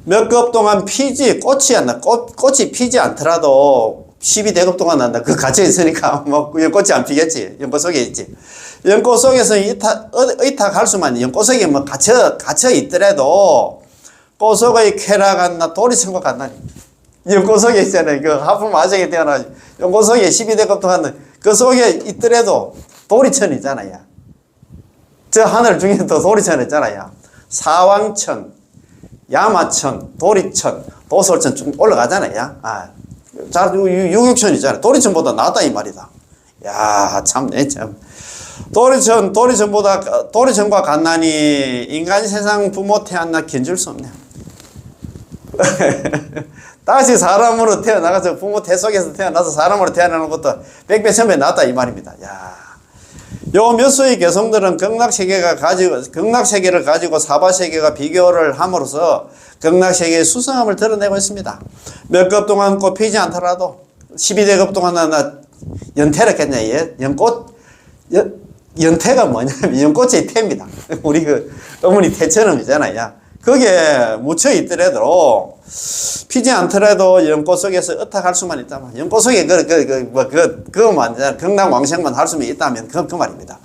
몇 급 동안 꽃이 피지 않더라도 12대급 동안 난다. 갇혀 있으니까 연꽃이 안 피겠지. 연꽃 속에 있지. 연꽃 속에서 의탁할 수만 연꽃 속에 갇혀 있더라도 꽃 속의 쾌락한나 도리천국 간다니. 연꽃 속에 있잖아요. 하품 아정에 태어나 연꽃 속에 12대급 동안 그 속에 있더라도 도리천이잖아요. 저 하늘 중에도 도리천 있잖아요. 사왕천, 야마천, 도리천, 도솔천 쭉 올라가잖아요. 유격천 있잖아요. 도리천보다 낫다 이 말이다. 야, 참네, 참. 도리천과 갓난이 인간 세상 부모 태어나 견줄 수 없네. 다시 사람으로 태어나가서 부모 태 속에서 태어나서 사람으로 태어나는 것도 백배천배 낫다 이 말입니다. 야, 요 몇 수의 개성들은 극락세계를 가지고 사바세계가 비교를 함으로써 극락세계의 수성함을 드러내고 있습니다. 몇 급 동안 꽃 피지 않더라도 12대급 동안 연태를 했냐. 연태가 뭐냐면 연꽃의 태입니다. 우리 어머니 태처럼 있잖아요. 거기에 묻혀 있더라도 피지 않더라도 연꽃 속에서 어탁할 수만 있다면 연꽃 속에 그거만 극락왕생만 할 수만 있다면 그 말입니다.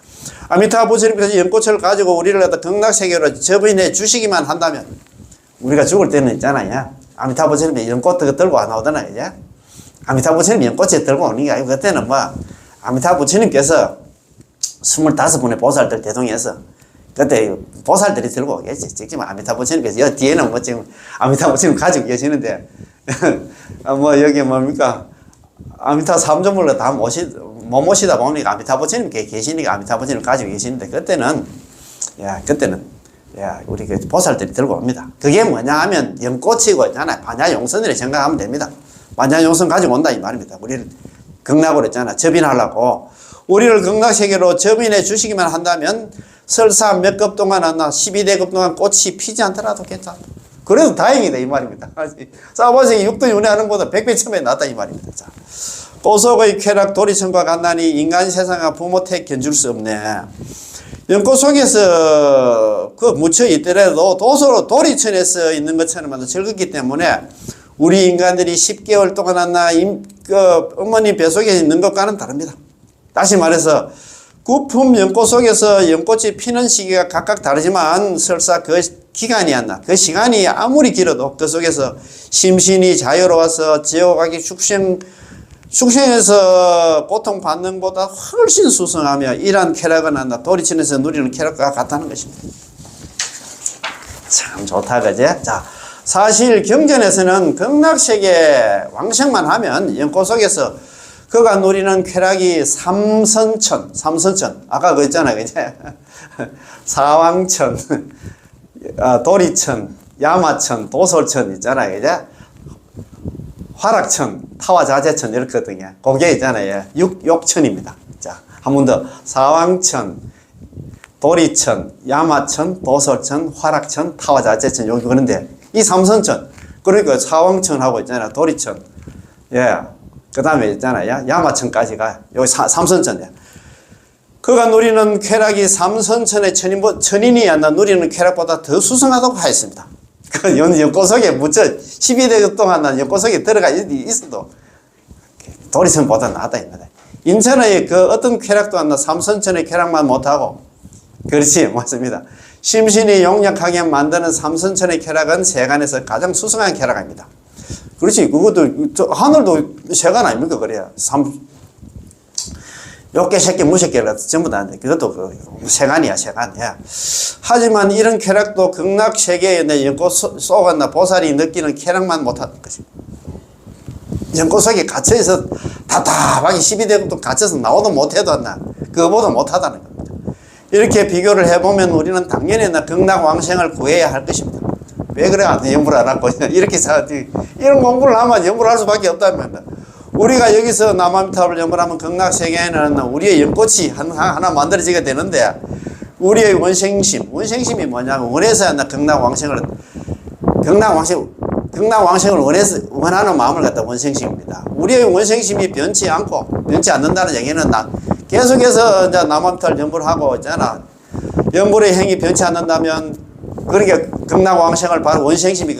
아미타 부처님께서 연꽃을 가지고 우리를 갖다 극락세계로 접인해 주시기만 한다면 우리가 죽을 때는 있잖아요. 아미타 부처님이 연꽃 들고 안 나오잖아요. 이제 아미타 부처님이 연꽃에 들고 오는 게 아니고 그때는 아미타 부처님께서 25분의 보살들 대동해서 그때 보살들이 들고 오겠지. 직접 아미타 부처님께서 여기 뒤에는 지금 아미타 부처님 가지고 계시는데 여기 뭡니까 아미타 삼조물로 다 못 모시다 보니까 아미타 부처님 계시니까 아미타 부처님 가지고 계시는데 그때는 우리 보살들이 들고 옵니다. 그게 뭐냐 하면 연꽃이고 있잖아요. 반야용선이라 생각하면 됩니다. 반야용선 가지고 온다 이 말입니다. 우리를 극락으로 있잖아. 접인하려고 우리를 극락세계로 접인해 주시기만 한다면 설사 몇 급 동안 12대급 동안 꽃이 피지 않더라도 괜찮다. 그래도 다행이다 이 말입니다. 사바세계 육도에 운행하는 것보다 100배 낫다 이 말입니다. 자, 꽃속의 쾌락 도리천과 갓난이 인간 세상과 부모 태 견줄 수 없네. 연꽃 속에서 그 묻혀 있더라도 도리천에서 있는 것처럼 즐겁기 때문에 우리 인간들이 10개월 동안 어머니 뱃속에 있는 것과는 다릅니다. 다시 말해서 구품 연꽃 속에서 연꽃이 피는 시기가 각각 다르지만 설사 그 기간이 안 나. 그 시간이 아무리 길어도 그 속에서 심신이 자유로워서 지옥하기 축생에서 고통받는 것보다 훨씬 수승하며 이러한 쾌락은 한다. 도리천에서 누리는 쾌락과 같다는 것입니다. 참 좋다, 그지? 자, 사실 경전에서는 극락세계 왕생만 하면 연꽃 속에서 그가 누리는 쾌락이 삼선천. 아까 그 있잖아요, 그지? 사왕천, 도리천, 야마천, 도솔천 있잖아요, 그지? 화락천, 타화자재천 이렇거든요. 그게 있잖아요. 육천입니다. 자, 한 번 더. 사왕천, 도리천, 야마천, 도솔천, 화락천, 타화자재천 여기 그런데 이 삼선천 그러니까 사왕천하고 있잖아요. 도리천, 예, 그 다음에 있잖아요. 야마천까지가 여기 삼선천이야. 그가 누리는 쾌락이 삼선천의 천인이 누리는 쾌락보다 더 수승하다고 하였습니다. 그 연꽃 속에 묻혀 12대 동안 난 연꽃 속에 들어가 있어도 도리천보다 낫다 입니다. 인천의 그 어떤 쾌락도 안 나 삼선천의 쾌락만 못하고 그렇지 맞습니다. 심신이 용력하게 만드는 삼선천의 쾌락은 세간에서 가장 수승한 쾌락입니다. 그렇지 그것도 하늘도 세간 아닙니까 그래야 욕개 새끼 무새끼라 전부 다 그것도 그 세간이야 세간이야. 하지만 이런 쾌락도 극락 세계에 내 연꽃 속았나 보살이 느끼는 쾌락만 못하는 것입니다. 연꽃 속에 갇혀있어 답답하게 12대국도 갇혀서 나오도 못해도 나 그거보다 못하다는 겁니다. 이렇게 비교를 해보면 우리는 당연히 극락 왕생을 구해야 할 것입니다. 왜 그래 연불 안 하고 이렇게 이런 공부를 하면 연불 할 수밖에 없다면 우리가 여기서 남아미타불을 연불하면 극락세계에는 우리의 연꽃이 하나 만들어지게 되는데 우리의 원생심이 뭐냐면 원해서 극락왕생을 원하는 마음을 갖다 원생심입니다. 우리의 원생심이 변치 않는다는 얘기는 계속해서 이제 남아미타불 연불하고 있잖아. 연불의 행위 변치 않는다면 그러니까 극락왕생을 바로 원생심이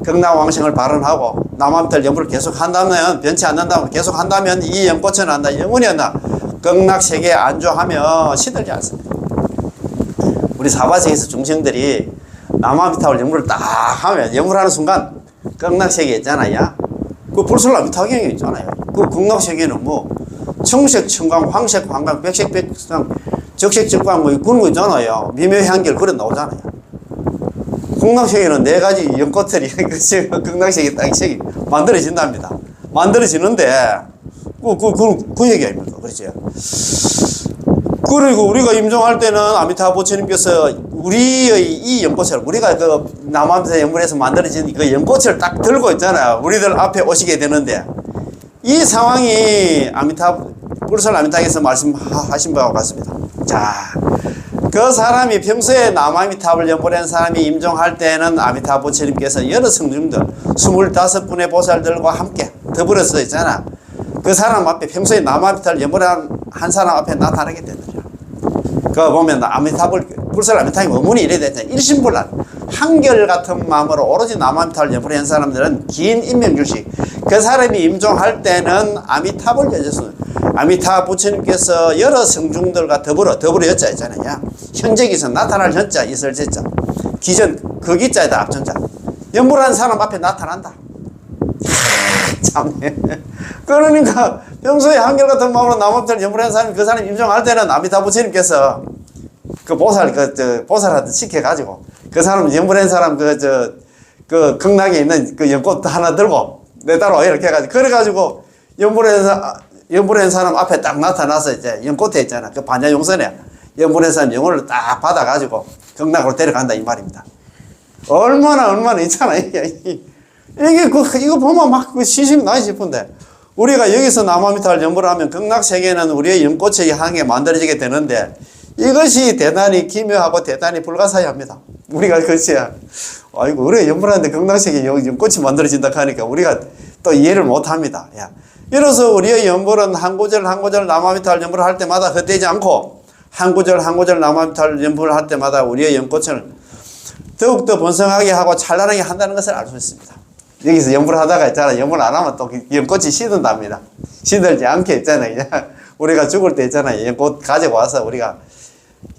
극락왕생을 발언하고 남아미타불 연불을 계속 한다면 변치 않는다면 계속 한다면 이 연꽃은 영원히 극락세계에 안주하며 시들지 않습니다. 우리 사바세계에서 중생들이 남아미타불 연불을 딱 하면 연불하는 순간 극락세계 있잖아요. 그 불설남미타경이 있잖아요. 그 극락세계는 뭐 청색 청광, 황색 황광, 백색 백광, 적색 적광 뭐 그런 거 있잖아요. 미묘향결 그런 나오잖아요. 극락세계는 4가지 연꽃들이 극락세계 땅색이 만들어진답니다. 만들어지는데 그 얘기 아닙니까? 그렇죠? 그리고 우리가 임종할 때는 아미타불 부처님께서 우리의 이 연꽃을 우리가 그 남아미타 연불에서 만들어진 그 연꽃을 딱 들고 있잖아요. 우리들 앞에 오시게 되는데 이 상황이 불설 아미타에서 말씀하신 바와 같습니다. 자, 그 사람이 평소에 남아미타불 연불한 사람이 임종할 때는 아미타불 부처님께서 여러 성중들 25분의 보살들과 함께 더불어서 있잖아. 그 사람 앞에 평소에 남아미타불 연불한 한 사람 앞에 나타나게 되더라. 그거 보면 불설 아미타의 어문이 이래 되잖아. 일심불란 한결같은 마음으로 오로지 남아미타불 연불한 사람들은 긴 인명줄식 그 사람이 임종할 때는 아미타불 아미타불 부처님께서 여러 성중들과 더불어 여자 있잖아요. 현재기서 나타날 현자 있을 제자 기전 그 기자에다 앞전자 연불한 사람 앞에 나타난다. 참 그러니까 평소에 한결같은 마음으로 남아미타불 연불한 사람이 그 사람 임종할 때는 아미타불 부처님께서 그 보살한테 시켜가지고 그 사람 연불한 사람 그 극락에 있는 그 연꽃 하나 들고 내 따로 이렇게 해가지고 그래가지고 연불한 사람 앞에 딱 나타나서 이제 연꽃에 있잖아. 그 반야용선에 연불한 사람 영혼을 딱 받아가지고 극락으로 데려간다 이 말입니다. 얼마나 있잖아. 이거 보면 막 시심이 나이 싶은데 우리가 여기서 남아미타불 연불을 하면 극락세계는 우리의 연꽃의 향에 만들어지게 되는데 이것이 대단히 기묘하고 대단히 불가사의합니다. 우리가 글쎄 아이고 우리가 연불하는데 극락세계에 연꽃이 만들어진다 하니까 우리가 또 이해를 못합니다. 이로써 우리의 연불은 한 구절 한 구절 남아미타불 연불을 할 때마다 헛되지 않고 한 구절 한 구절 나무아미타불 연불을 할 때마다 우리의 연꽃을 더욱더 번성하게 하고 찬란하게 한다는 것을 알 수 있습니다. 여기서 연불 하다가 있잖아. 연불 안 하면 또 연꽃이 시든답니다. 시들지 않게 있잖아요. 우리가 죽을 때 있잖아요. 연꽃 가지고 와서 우리가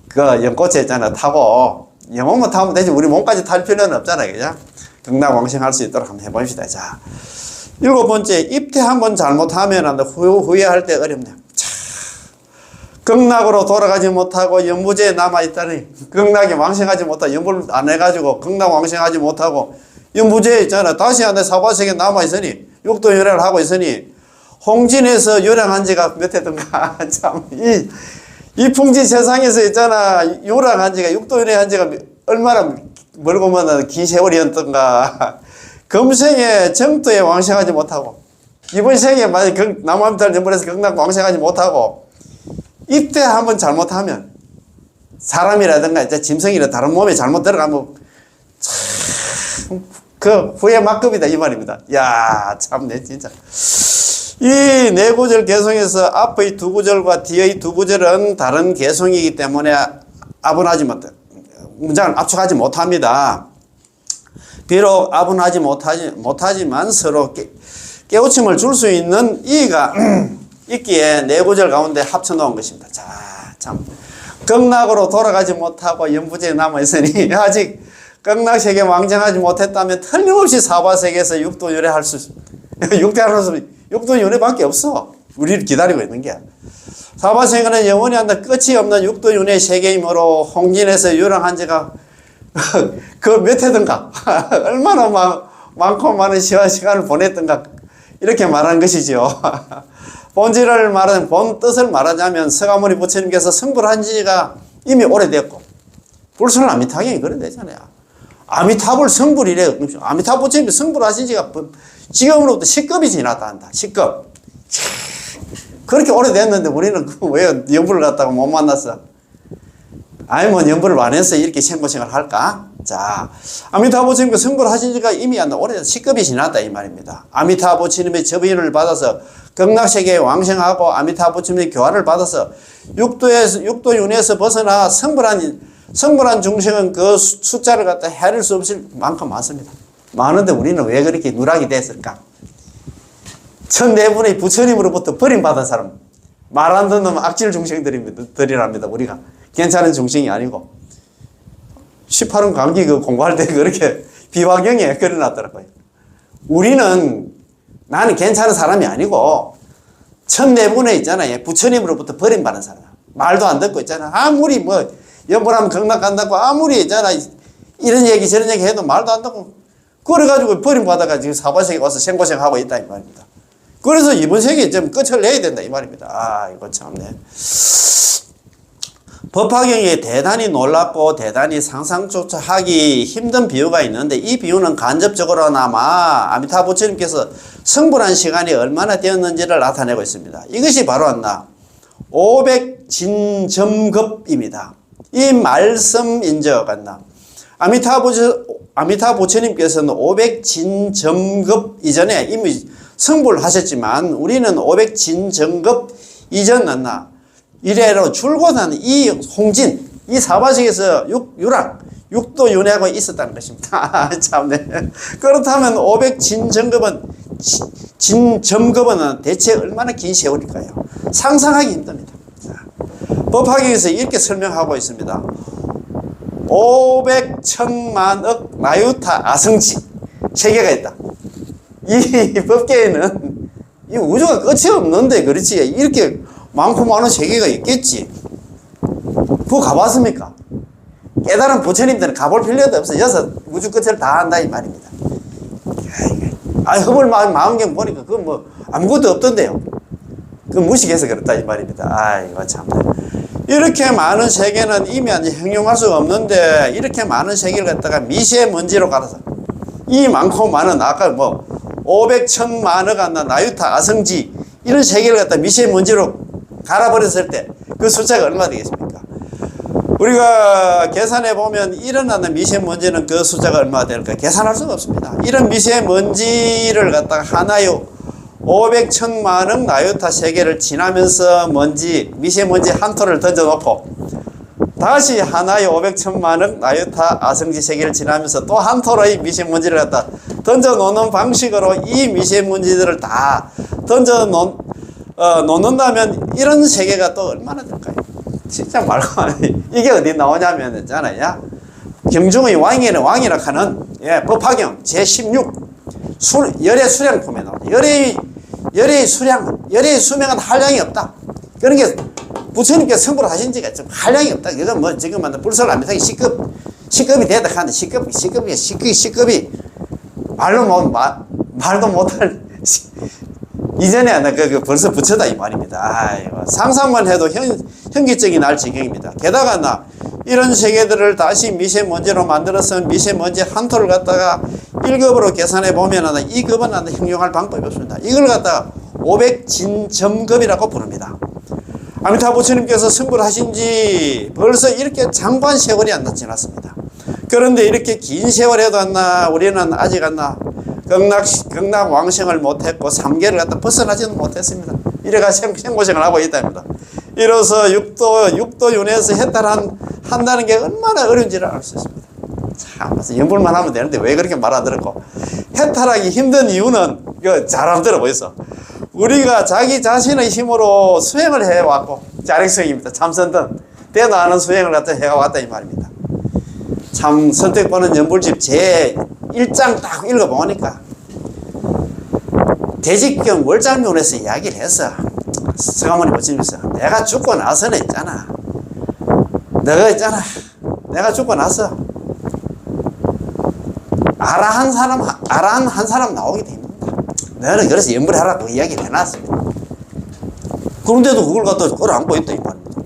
그 연꽃에 있잖아. 타고 영혼만 타면 되지. 우리 몸까지 탈 필요는 없잖아요. 그죠? 극락왕생할 수 있도록 한번 해봅시다. 자, 7번째, 입퇴 한번 잘못하면 후회할 때 어렵네요. 자, 극락으로 돌아가지 못하고 연무제에 남아있다니, 극락에 왕생하지 못하고 연불 안 해가지고 극락 왕생하지 못하고 연무제에 있잖아. 다시 한번 사바세계에 남아있으니, 육도연애를 하고 있으니, 홍진에서 요량한 지가 몇 해든가. 참, 이 풍지 세상에서 있잖아. 요량한 지가, 육도연애한 지가 얼마나 멀고 먼 긴 세월이었던가. 금생에 정토에 왕생하지 못하고, 이번 생에 만약 나무아미타불 연불해서 극락 왕생하지 못하고, 이때 한번 잘못하면, 사람이라든가 이제 짐승이나 다른 몸에 잘못 들어가면, 참, 그 후회 막급이다 이 말입니다. 야, 참네 진짜. 이 네 구절 개성에서 앞의 두 구절과 뒤의 두 구절은 다른 개성이기 때문에 아분하지 못, 문장을 압축하지 못합니다. 비록 아분하지 못하지만 서로 깨우침을 줄 수 있는 이의가 있기에 네 구절 가운데 합쳐놓은 것입니다. 자, 참. 극락으로 돌아가지 못하고 연부제에 남아있으니 아직 극락세계 왕정하지 못했다면 틀림없이 사바세계에서 육도연애할 수, 육도연애밖에 없어. 우리를 기다리고 있는 게. 사바세계는 영원히 한다 끝이 없는 육도연애 세계이므로 홍진에서 유랑한 지가 그 몇 해든가 얼마나 많고 많은 시간을 보냈던가 이렇게 말한 것이죠. 본질을 말하는 본 뜻을 말하자면 서가모니 부처님께서 성불한 지가 이미 오래됐고 불설 아미타경이 그래 되잖아요. 아미타불 성불이래. 아미타불 부처님이 성불하신 지가 지금으로부터 10급이 지났다 한다. 10급. 그렇게 오래됐는데 우리는 왜 연불을 갖다가 못 만났어? 아니 뭐 연불을 안 해서 이렇게 생고생을 할까? 자, 아미타불 부처님께 성불하신 지가 이미 오래돼서 10급이 지났다 이 말입니다. 아미타불 부처님의 접인을 받아서 극락세계에 왕생하고 아미타불 부처님의 교화를 받아서 육도윤회에서 벗어나 성불한 중생은 그 숫자를 갖다 헤아릴 수 없을 만큼 많습니다. 많은데 우리는 왜 그렇게 누락이 됐을까? 1004분의 부처님으로부터 버림받은 사람, 말 안 듣는 악질 중생들이랍니다. 우리가 괜찮은 중생이 아니고 18원 감기 그 공부할 때 그렇게 비화경에 그려놨더라고요. 우리는 나는 괜찮은 사람이 아니고 1004분에 있잖아요. 부처님으로부터 버림받은 사람, 말도 안 듣고 있잖아. 아무리 뭐 연불하면 극락 간다고 아무리 있잖아 이런 얘기 저런 얘기 해도 말도 안 듣고 그래가지고 버림받아가 지금 사바세계 와서 생고생하고 있다 이 말입니다. 그래서 이번 세계에 좀 끝을 내야 된다 이 말입니다. 아 이거 참네. 법화경에 대단히 놀랍고 대단히 상상조차 하기 힘든 비유가 있는데 이 비유는 간접적으로나마 아미타불 부처님께서 성불한 시간이 얼마나 되었는지를 나타내고 있습니다. 이것이 바로 500진점급입니다. 이 말씀인적 아미타불 부처님께서는 500진점급 이전에 이미 성불하셨지만 우리는 500진점급 이전 이래로 줄곧 이 홍진, 이 사바세계에서 육도윤회하고 있었다는 것입니다. 참네. 그렇다면 500진점급은 대체 얼마나 긴 세월일까요? 상상하기 힘듭니다. 법화경에서 이렇게 설명하고 있습니다. 500천만억 나유타 아성지 세계가 있다. 이 법계에는 이 우주가 끝이 없는데 그렇지 이렇게 많고 많은 세계가 있겠지. 그거 가봤습니까? 깨달은 부처님들은 가볼 필요도 없어. 여기서 우주 끝을 다 한다 이 말입니다. 허벌 마음경 보니까 그건 뭐 아무것도 없던데요. 그건 무식해서 그렇다 이 말입니다. 아이고 참. 이렇게 많은 세계는 이미 형용할 수가 없는데 이렇게 많은 세계를 갖다가 미세먼지로 갈아서 이 많고 많은 아까 뭐 500천만억 나유타 아성지 이런 세계를 갖다 미세먼지로 갈아버렸을 때 그 숫자가 얼마 되겠습니까? 우리가 계산해 보면 일어나는 미세먼지는 그 숫자가 얼마 될까 계산할 수가 없습니다. 이런 미세먼지를 갖다가 하나의 500천만억 나유타 세계를 지나면서 미세먼지 한 톨을 던져놓고 다시 하나의 500천만억 나유타 아성지 세계를 지나면서 또 한 톨의 미세먼지를 갖다 던져놓는 방식으로 이 미세먼지들을 다 놓는다면 이런 세계가 또 얼마나 될까요? 진짜 말고 안 해. 이게 어디 나오냐면 있잖아요. 경중의 왕이라 하는 법화경 제16 열의 수량품에 나옵니다. 열의 수명은 한량이 없다. 그런 게 부처님께서 성불을 하신 지가 좀 한량이 없다. 이건 뭐 지금 불설 안면상이 C급이 되다 하는데 C급이 말도 못할 이전에 벌써 부처다 이 말입니다. 아이고, 상상만 해도 현기증이 날 지경입니다. 게다가 이런 세계들을 다시 미세먼지로 만들어서 미세먼지 한 톨을 갖다가 1급으로 계산해 보면 2급은 형용할 방법이 없습니다. 이걸 갖다가 500진점급이라고 부릅니다. 아미타 부처님께서 성불하신 지 벌써 이렇게 장관 세월이 안 지났습니다. 그런데 이렇게 긴 세월에도 우리는 아직 극락 왕생을 못했고 3계를 갖다 벗어나지는 못했습니다. 이래가 생고생을 하고 있답니다. 이로써 육도윤회에서 해탈한다는 게 얼마나 어려운지를 알 수 있습니다. 참, 연불만 하면 되는데 왜 그렇게 말 안 들었고. 해탈하기 힘든 이유는 잘 한번 들어보이소. 우리가 자기 자신의 힘으로 수행을 해왔고, 자력성입니다. 참선든 때도 않은 수행을 갖다 해왔다 이 말입니다. 참 선택보는 연불집 제1장 딱 읽어보니까 대직경 월장면에서 이야기를 했어. 서가모니 부처님께서 내가 죽고 나서는 있잖아. 내가 죽고 나서 아라한 한 사람 나오게 됩니다. 너는 그래서 연불하라고 이야기를 해놨습니다. 그런데도 그걸 갖다 끌어안고 있다 이 말입니다.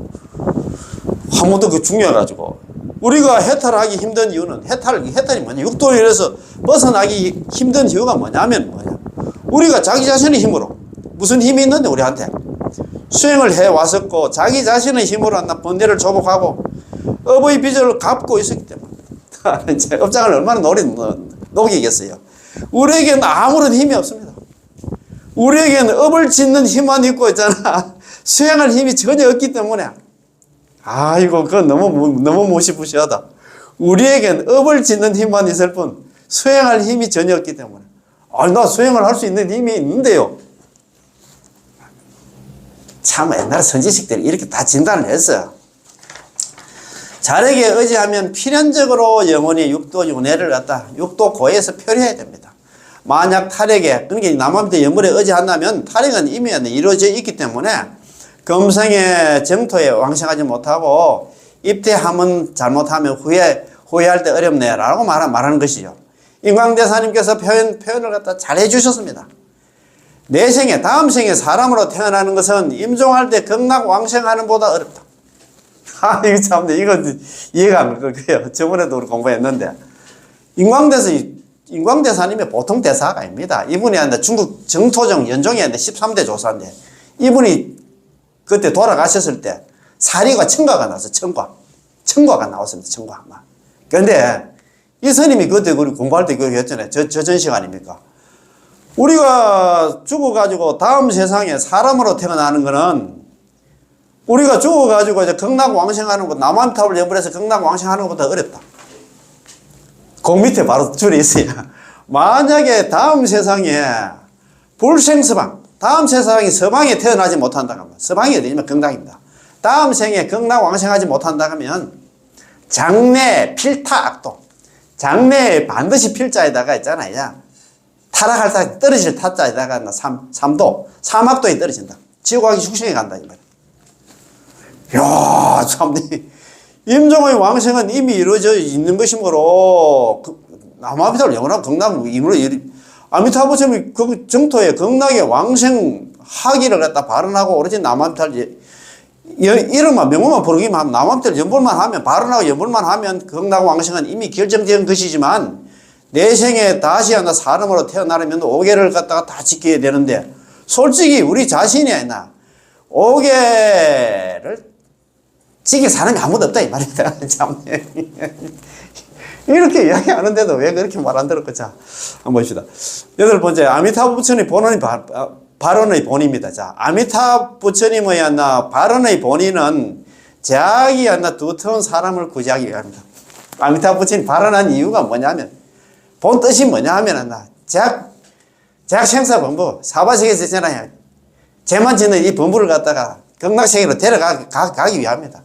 한 번도 그 중요해가지고 우리가 해탈하기 힘든 이유는 해탈이 뭐냐? 육도일에서 벗어나기 힘든 이유가 뭐냐면 우리가 자기 자신의 힘으로 무슨 힘이 있는데 우리한테 수행을 해왔었고 자기 자신의 힘으로 번뇌를 조복하고 업의 빚을 갚고 있었기 때문에 업장을 얼마나 녹이겠어요. 우리에게는 아무런 힘이 없습니다. 우리에게는 업을 짓는 힘만 있고 있잖아. 수행할 힘이 전혀 없기 때문에 아이고 그건 너무 무시무시하다. 우리에겐 업을 짓는 힘만 있을 뿐 수행할 힘이 전혀 없기 때문에 나 수행을 할 수 있는 힘이 있는데요. 참 옛날에 선지식들이 이렇게 다 진단을 했어요. 자력에 의지하면 필연적으로 영혼이 육도윤회를 갖다 육도고에서 표류해야 됩니다. 만약 탈핵에 그러니까 남한테 연불에 의지한다면 탈핵은 이미 이루어져 있기 때문에 금생의 정토에 왕생하지 못하고 입퇴하면 잘못하면 후회할 때 어렵네 라고 말하는 것이죠. 인광대사님께서 표현을 갖다 잘 해주셨습니다. 내 생에 다음 생에 사람으로 태어나는 것은 임종할 때 극락 왕생하는 보다 어렵다. 이거 참 이건 이해가 안 가요. 저번에도 우리 공부했는데 인광대사님이 보통 대사가 아닙니다. 이분이 중국 정토정 연종이 13대 조사인데 이분이 그때 돌아가셨을 때 사리가 청과가 나서 청과가 나왔습니다. 청과. 그런데 이 스님이 그때 우리 공부할 때 그거 했잖아요. 저 전식 아닙니까? 우리가 죽어가지고 다음 세상에 사람으로 태어나는 거는 우리가 죽어가지고 이제 극락왕생하는 것, 남한탑을 연불해서 극락왕생하는 것보다 어렵다. 그 밑에 바로 줄이 있어요. 만약에 다음 세상에 불생서방, 다음 세상에 서방에 태어나지 못한다 하면, 서방이 어디냐면 극락입니다. 다음 생에 극락왕생하지 못한다 하면 장래 필타악도, 장래에 반드시 필자에다가 있잖아요. 타락할 때 떨어질 타자에다가 삼도, 사막도에 떨어진다. 지옥하기 숙성에 간다 이 말이야. 이야 참 임종의 왕생은 이미 이루어져 있는 것이므로 남아비탈 영원한 극락 임으로 아미타부처님이 그 정토에 극락의 왕생하기를 갖다 발언하고 오로지 남아비탈 이름만 명호만 부르기만 하면 남아비탈 연불만 하면 발언하고 연불만 하면 극락 왕생은 이미 결정된 것이지만 내 생에 다시 하나 사람으로 태어나려면 5계를 갖다가 다 지켜야 되는데 솔직히 우리 자신이 아니나 5계를 지킬 사람이 아무도 없다 이 말입니다. 참 이렇게 이야기하는데도 왜 그렇게 말 안 들었고. 자 한번 봅시다. 8번째 아미타부 부처님 발언의 본입니다. 자 아미타부 부처님의 발언의 본의는 제약이 안나 두터운 사람을 구제하기 위함이다. 아미타부 부처님이 발언한 이유가 뭐냐면, 본 뜻이 뭐냐 하면 안나 제약 생사본부 사바세계에서 있잖아요. 죄만 짓는 이 본부를 갖다가 극락세계로 데려가기 위함이다.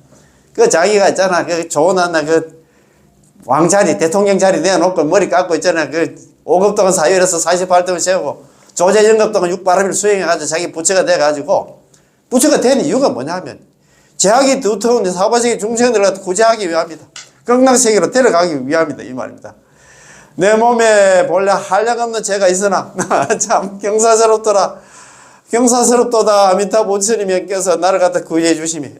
그 자기가 있잖아, 그 좋은 안나 그 왕자리, 대통령 자리 내어놓고 머리 깎고 있잖아. 그 5급 동안 사유에서 48등을 세우고 조제연급 동안 6바람을 수행해가지고 자기 부처가 돼가지고, 부처가 된 이유가 뭐냐 하면 제약이 두터운 사바세계 중생들을 갖다 구제하기 위함이다. 극락세계로 데려가기 위함이다. 이 말입니다. 내 몸에 본래 한량없는 죄가 있으나 참 경사스럽더라. 경사스럽도다. 아미타부 부처님께서 나를 갖다 구해해 주심이.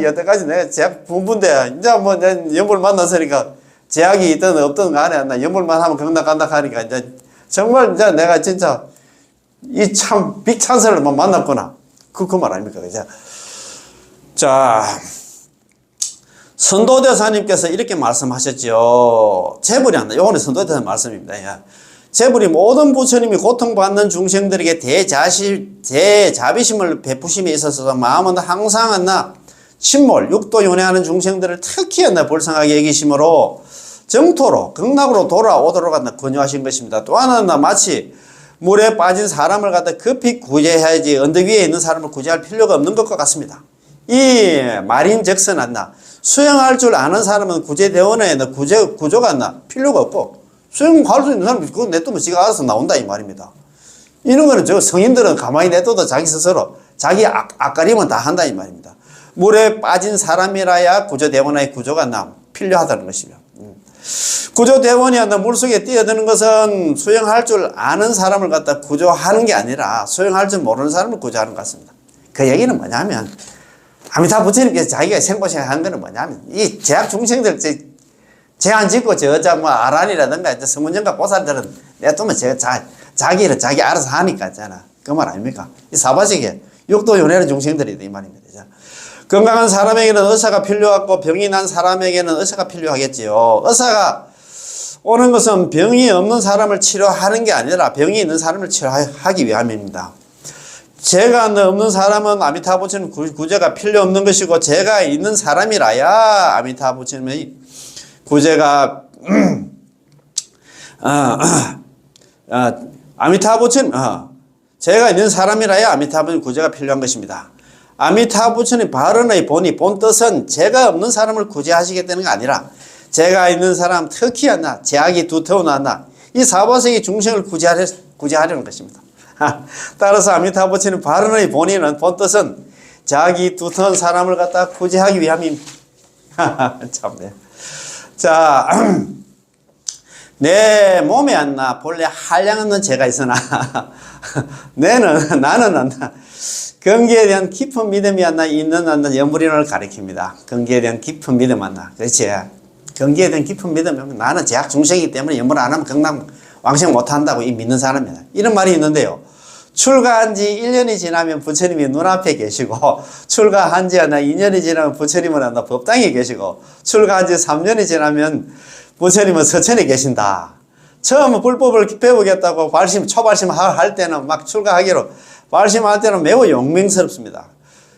여태까지 내가 제약 분분데 이제 뭐 내 연불 만났으니까 제약이 있든 없든 간에 나 연불만 하면 극락 간다 하니까 이제 정말 이제 내가 진짜 이 참 빅찬스를 만났구나. 그 말 아닙니까? 그죠? 자, 선도대사님께서 이렇게 말씀하셨죠. 재불이 안 나. 요거는 선도대사 말씀입니다. 재불이 모든 부처님이 고통받는 중생들에게 대자비심을 베푸심에 있어서 마음은 항상 한나 침몰, 육도 윤회하는 중생들을 특히 한나 불쌍하게 여기심으로 정토로, 극락으로 돌아오도록 한나 권유하신 것입니다. 또 하나는 마치 물에 빠진 사람을 갖다 급히 구제해야지 언덕 위에 있는 사람을 구제할 필요가 없는 것과 같습니다. 이 말인즉슨 한나 수영할 줄 아는 사람은 구제대원에 구조가 한나 필요가 없고, 수영할 수 있는 사람은 그거 냅두면 지가 알아서 나온다 이 말입니다. 이런 거는 저 성인들은 가만히 냅둬도 자기 스스로 자기 앞가림은 다 한다 이 말입니다. 물에 빠진 사람이라야 구조대원의 구조가 필요하다는 것이죠. 구조대원이 한다 물속에 뛰어드는 것은 수영할 줄 아는 사람을 갖다 구조하는 게 아니라 수영할 줄 모르는 사람을 구조하는 것 같습니다. 그 얘기는 뭐냐면 아미타부 부처님께서 자기가 생고생한 거는 뭐냐면 이 제약 중생들 죄 안 짓고 뭐 아란이라든가 서문정가 보살들은 내두면 자기를 자기 알아서 하니까 있잖아. 그 말 아닙니까? 이 사바세계 육도 윤회하는 중생들이 이 말입니다. 건강한 사람에게는 의사가 필요하고 병이 난 사람에게는 의사가 필요하겠지요. 의사가 오는 것은 병이 없는 사람을 치료하는 게 아니라 병이 있는 사람을 치료하기 위함입니다. 죄가 없는 사람은 아미타부 부처님 구제가 필요 없는 것이고, 죄가 있는 사람이라야 아미타부 부처님의 구제가 아미타부 부처님 죄가 있는 사람이라야 아미타부 부처님 구제가 필요한 것입니다. 아미타부 부처님 발언의 본 뜻은 죄가 없는 사람을 구제하시겠다는 게 아니라 죄가 있는 사람, 특히 한나 죄악이 두터운 한나 이 사바세계 중생을 구제하려는 것입니다. 따라서 아미타부 부처님 발언의 본 뜻은 자기 두터운 사람을 갖다 구제하기 위함입니다. 참네. 자, 내 몸에 안나 본래 한량없는 죄가 있으나 나는 안나 경계에 대한 깊은 믿음이 안나 있는 안나 연불인을 가리킵니다. 경계에 대한 깊은 믿음 안나. 그렇지? 경계에 대한 깊은 믿음. 나는 제약 중생이기 때문에 연불 안 하면 극락 왕생 못 한다고 믿는 사람이다. 이런 말이 있는데요. 출가한 지 1년이 지나면 부처님이 눈앞에 계시고, 출가한 지 2년이 지나면 부처님은 법당에 계시고, 출가한 지 3년이 지나면 부처님은 서천에 계신다. 처음 불법을 배우겠다고 초발심 할 때는 막 출가하기로 발심할 때는 매우 용맹스럽습니다.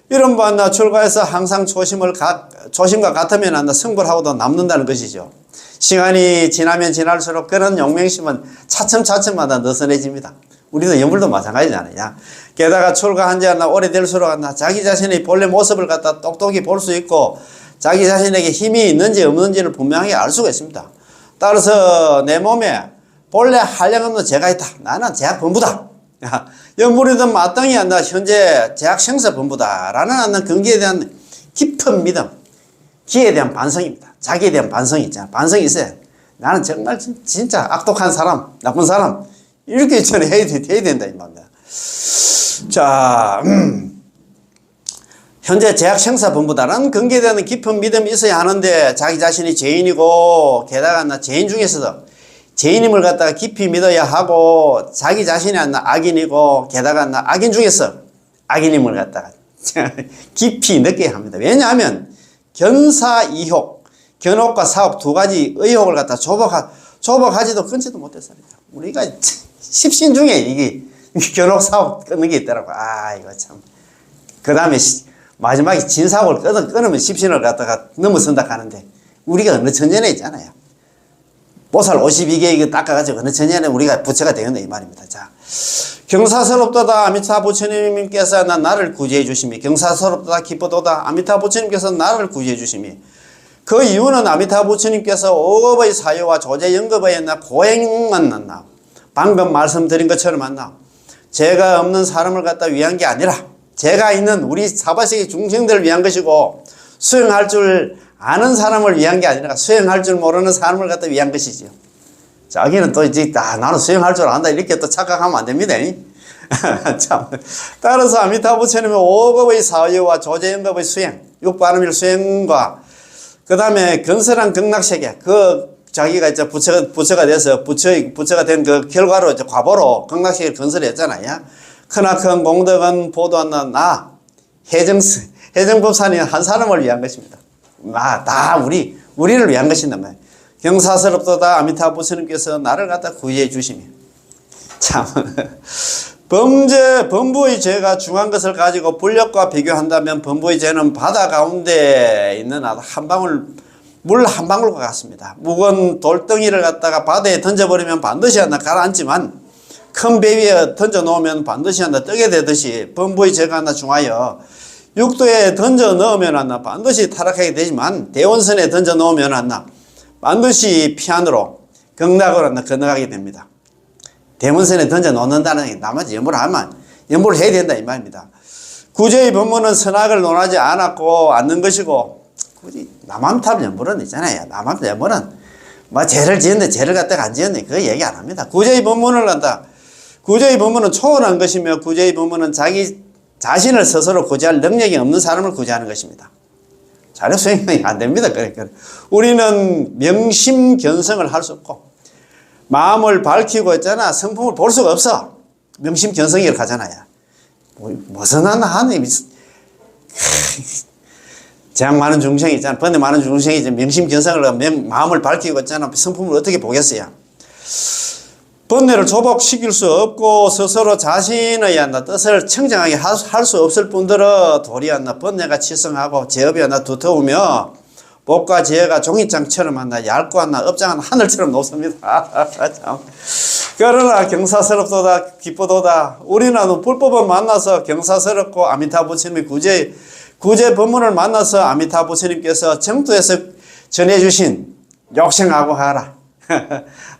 이런 분 출가해서 항상 초심과 같으면 성불하고도 남는다는 것이죠. 시간이 지나면 지날수록 그런 용맹심은 차츰차츰마다 느슨해집니다. 우리도 연불도 마찬가지잖아요. 게다가 출가한 지 오래될수록 자기 자신의 본래 모습을 갖다 똑똑히 볼 수 있고, 자기 자신에게 힘이 있는지 없는지를 분명하게 알 수가 있습니다. 따라서 내 몸에 본래 한량없는 죄가 있다. 나는 제약 본부다. 연불이든 마땅히 현재 제약 생사 본부다. 라는 근기에 대한 깊은 믿음, 기에 대한 반성입니다. 자기에 대한 반성이 있잖아. 반성이 있어야 나는 정말 진짜 악독한 사람, 나쁜 사람, 이렇게 처리해야 된다, 이 말입니다. 자, 현재 제약 생사 본부다라는 근기에 대한 깊은 믿음이 있어야 하는데, 자기 자신이 죄인이고, 게다가 죄인 중에서도 죄인임을 갖다가 깊이 믿어야 하고, 자기 자신이 악인이고, 게다가 악인 중에서 악인임을 갖다가 깊이 느껴야 합니다. 왜냐하면 견사이혹, 견혹과 사혹 두 가지 의혹을 갖다 조복하지도 끊지도 못했어요. 우리가 십신 중에 이게 견혹 사혹 끊는 게 있더라고. 이거 참. 그 다음에 마지막에 진사고를 끊으면 십신을 갖다가 넘어선다 하는데 우리가 어느 천년에 있잖아요. 보살 52개 이거 닦아가지고 어느 천년에 우리가 부처가 되었네 이 말입니다. 자, 경사스럽도다 아미타 부처님께서 나를 구제해 주심이, 경사스럽도다 기쁘도다 아미타 부처님께서 나를 구제해 주심이. 그 이유는 아미타 부처님께서 오급의 사유와 조제 영급의 고행만 났나, 방금 말씀드린 것처럼 만나 제가 없는 사람을 갖다 위한 게 아니라 제가 있는 우리 사바세계 중생들을 위한 것이고, 수행할 줄 아는 사람을 위한 게 아니라 수행할 줄 모르는 사람을 갖다 위한 것이죠. 자기는 또 이제 나는 수행할 줄 안다 이렇게 또 착각하면 안 됩니다. 참. 따라서 아미타 부처님의 5급의 사유와 조제영급의 수행, 육바람일 수행과 그 다음에 건설한 극락세계, 그 자기가 이제 부처가 돼서 부처가 된 그 결과로 이제 과보로 극락세계를 건설했잖아요. 크나큰 공덕은 보도한다 나 해정법산이 한 사람을 위한 것입니다. 다 우리를 위한 것인단 말이에요. 경사스럽도다 아미타 부처님께서 나를 갖다 구해해 주시며. 참. 범부의 죄가 중한 것을 가지고 불력과 비교한다면 범부의 죄는 바다 가운데 있는 물 한 방울과 같습니다. 무거운 돌덩이를 갖다가 바다에 던져버리면 반드시 하나 가라앉지만 큰 배 위에 던져 놓으면 반드시 하나 뜨게 되듯이 범부의 죄가 하나 중하여 육도에 던져 넣으면 하나 반드시 타락하게 되지만 대원선에 던져 놓으면 하나 반드시 피안으로 극락으로 하나 건너가게 됩니다. 대원선에 던져 놓는다는 게 나머지 연보를 하면 연보를 해야 된다 이 말입니다. 구제의 법문은 선악을 논하지 않았고 않는 것이고, 굳이 남함탑 연보는 있잖아요. 남함탑 연보는 뭐 죄를 지었는데 죄를 갖다가 안 지었네 그 얘기 안 합니다. 구제의 법문을 한다. 구제의 법문은 초월한 것이며 구제의 법문은 자기 자신을 스스로 구제할 능력이 없는 사람을 구제하는 것입니다. 자력 수행이 안 됩니다. 그러니까 우리는 명심견성을 할 수 없고 마음을 밝히고 있잖아. 성품을 볼 수가 없어. 명심견성이라고 하잖아요. 무슨 하나님 재앙 많은 중생이 있잖아. 번뇌 많은 중생이 이제 명심견성을 하고 마음을 밝히고 있잖아. 성품을 어떻게 보겠어요? 번뇌를 조복시킬 수 없고 스스로 자신의 뜻을 청정하게 할 수 없을 뿐더러 도리어 번뇌가 치성하고 제업이 두터우며 복과 지혜가 종이장처럼 얇고 업장은 하늘처럼 높습니다. 참. 그러나 경사스럽도다 기쁘도다. 우리는 불법을 만나서 경사스럽고 아미타 부처님의 구제 법문을 만나서 아미타 부처님께서 정토에서 전해주신 욕생하고 하라.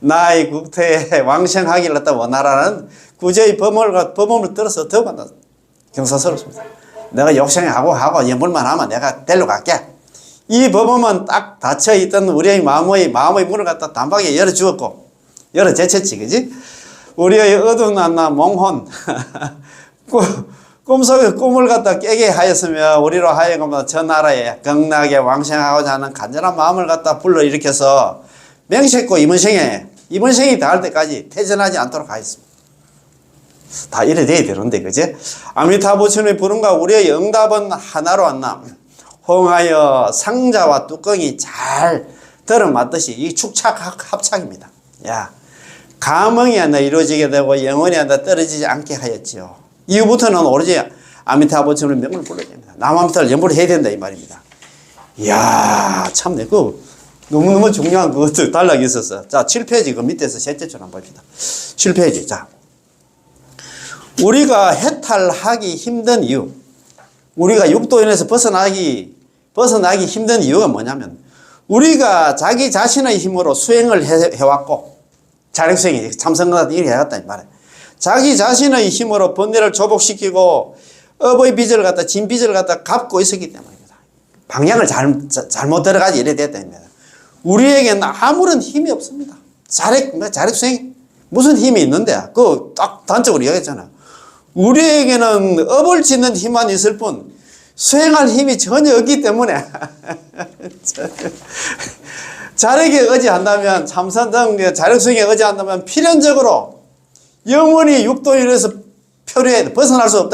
나의 국토에 왕생하기를 원하라는 구제의 법문을 들어서 더 만나 경사스럽습니다. 내가 욕생하고 연불만 하면 내가 데리러 갈게. 이 법문은 딱 닫혀있던 우리의 마음의 문을 갖다 단박에 열어주었고 열어 제쳤지, 그지? 우리의 어두운 몽혼 꿈속에 꿈을 갖다 깨게 하였으며 우리로 하여금 저 나라에 극락에 왕생하고자 하는 간절한 마음을 갖다 불러일으켜서 명식고 이번 생이 닿을 때까지 퇴전하지 않도록 하였습니다. 다 이래 돼야 되는데, 그지? 아미타 부처님의 부름과 우리의 응답은 하나로 왔나? 호응하여 상자와 뚜껑이 잘 들어맞듯이 이 축착 합착입니다. 야, 감흥이 이루어지게 되고 영원히 떨어지지 않게 하였지요. 이후부터는 오로지 아미타 부처님의 명을 불러야 됩니다. 남아미타를 연보를 해야 된다 이 말입니다. 이야, 참네. 너무너무 중요한 그것도 단락이 있었어. 자, 7페이지 그 밑에서 셋째 줄 한번 봅시다. 7페이지. 자, 우리가 해탈하기 힘든 이유, 우리가 육도인에서 벗어나기 힘든 이유가 뭐냐면 우리가 자기 자신의 힘으로 수행을 해왔고 자력수행이 참선가다 이렇게 해왔다 이 말이에요. 자기 자신의 힘으로 번뇌를 조복시키고 업의 빚을 진 빚을 갚고 있었기 때문입니다. 방향을 잘못 들어가지 이래 됐답니다. 우리에게는 아무런 힘이 없습니다. 자력수행 무슨 힘이 있는데 그거 딱 단적으로 이야기했잖아. 우리에게는 업을 짓는 힘만 있을 뿐 수행할 힘이 전혀 없기 때문에 자력에 의지한다면 참선 등 자력수행에 의지한다면 필연적으로 영원히 육도인에서 표류해 벗어날 수 없다.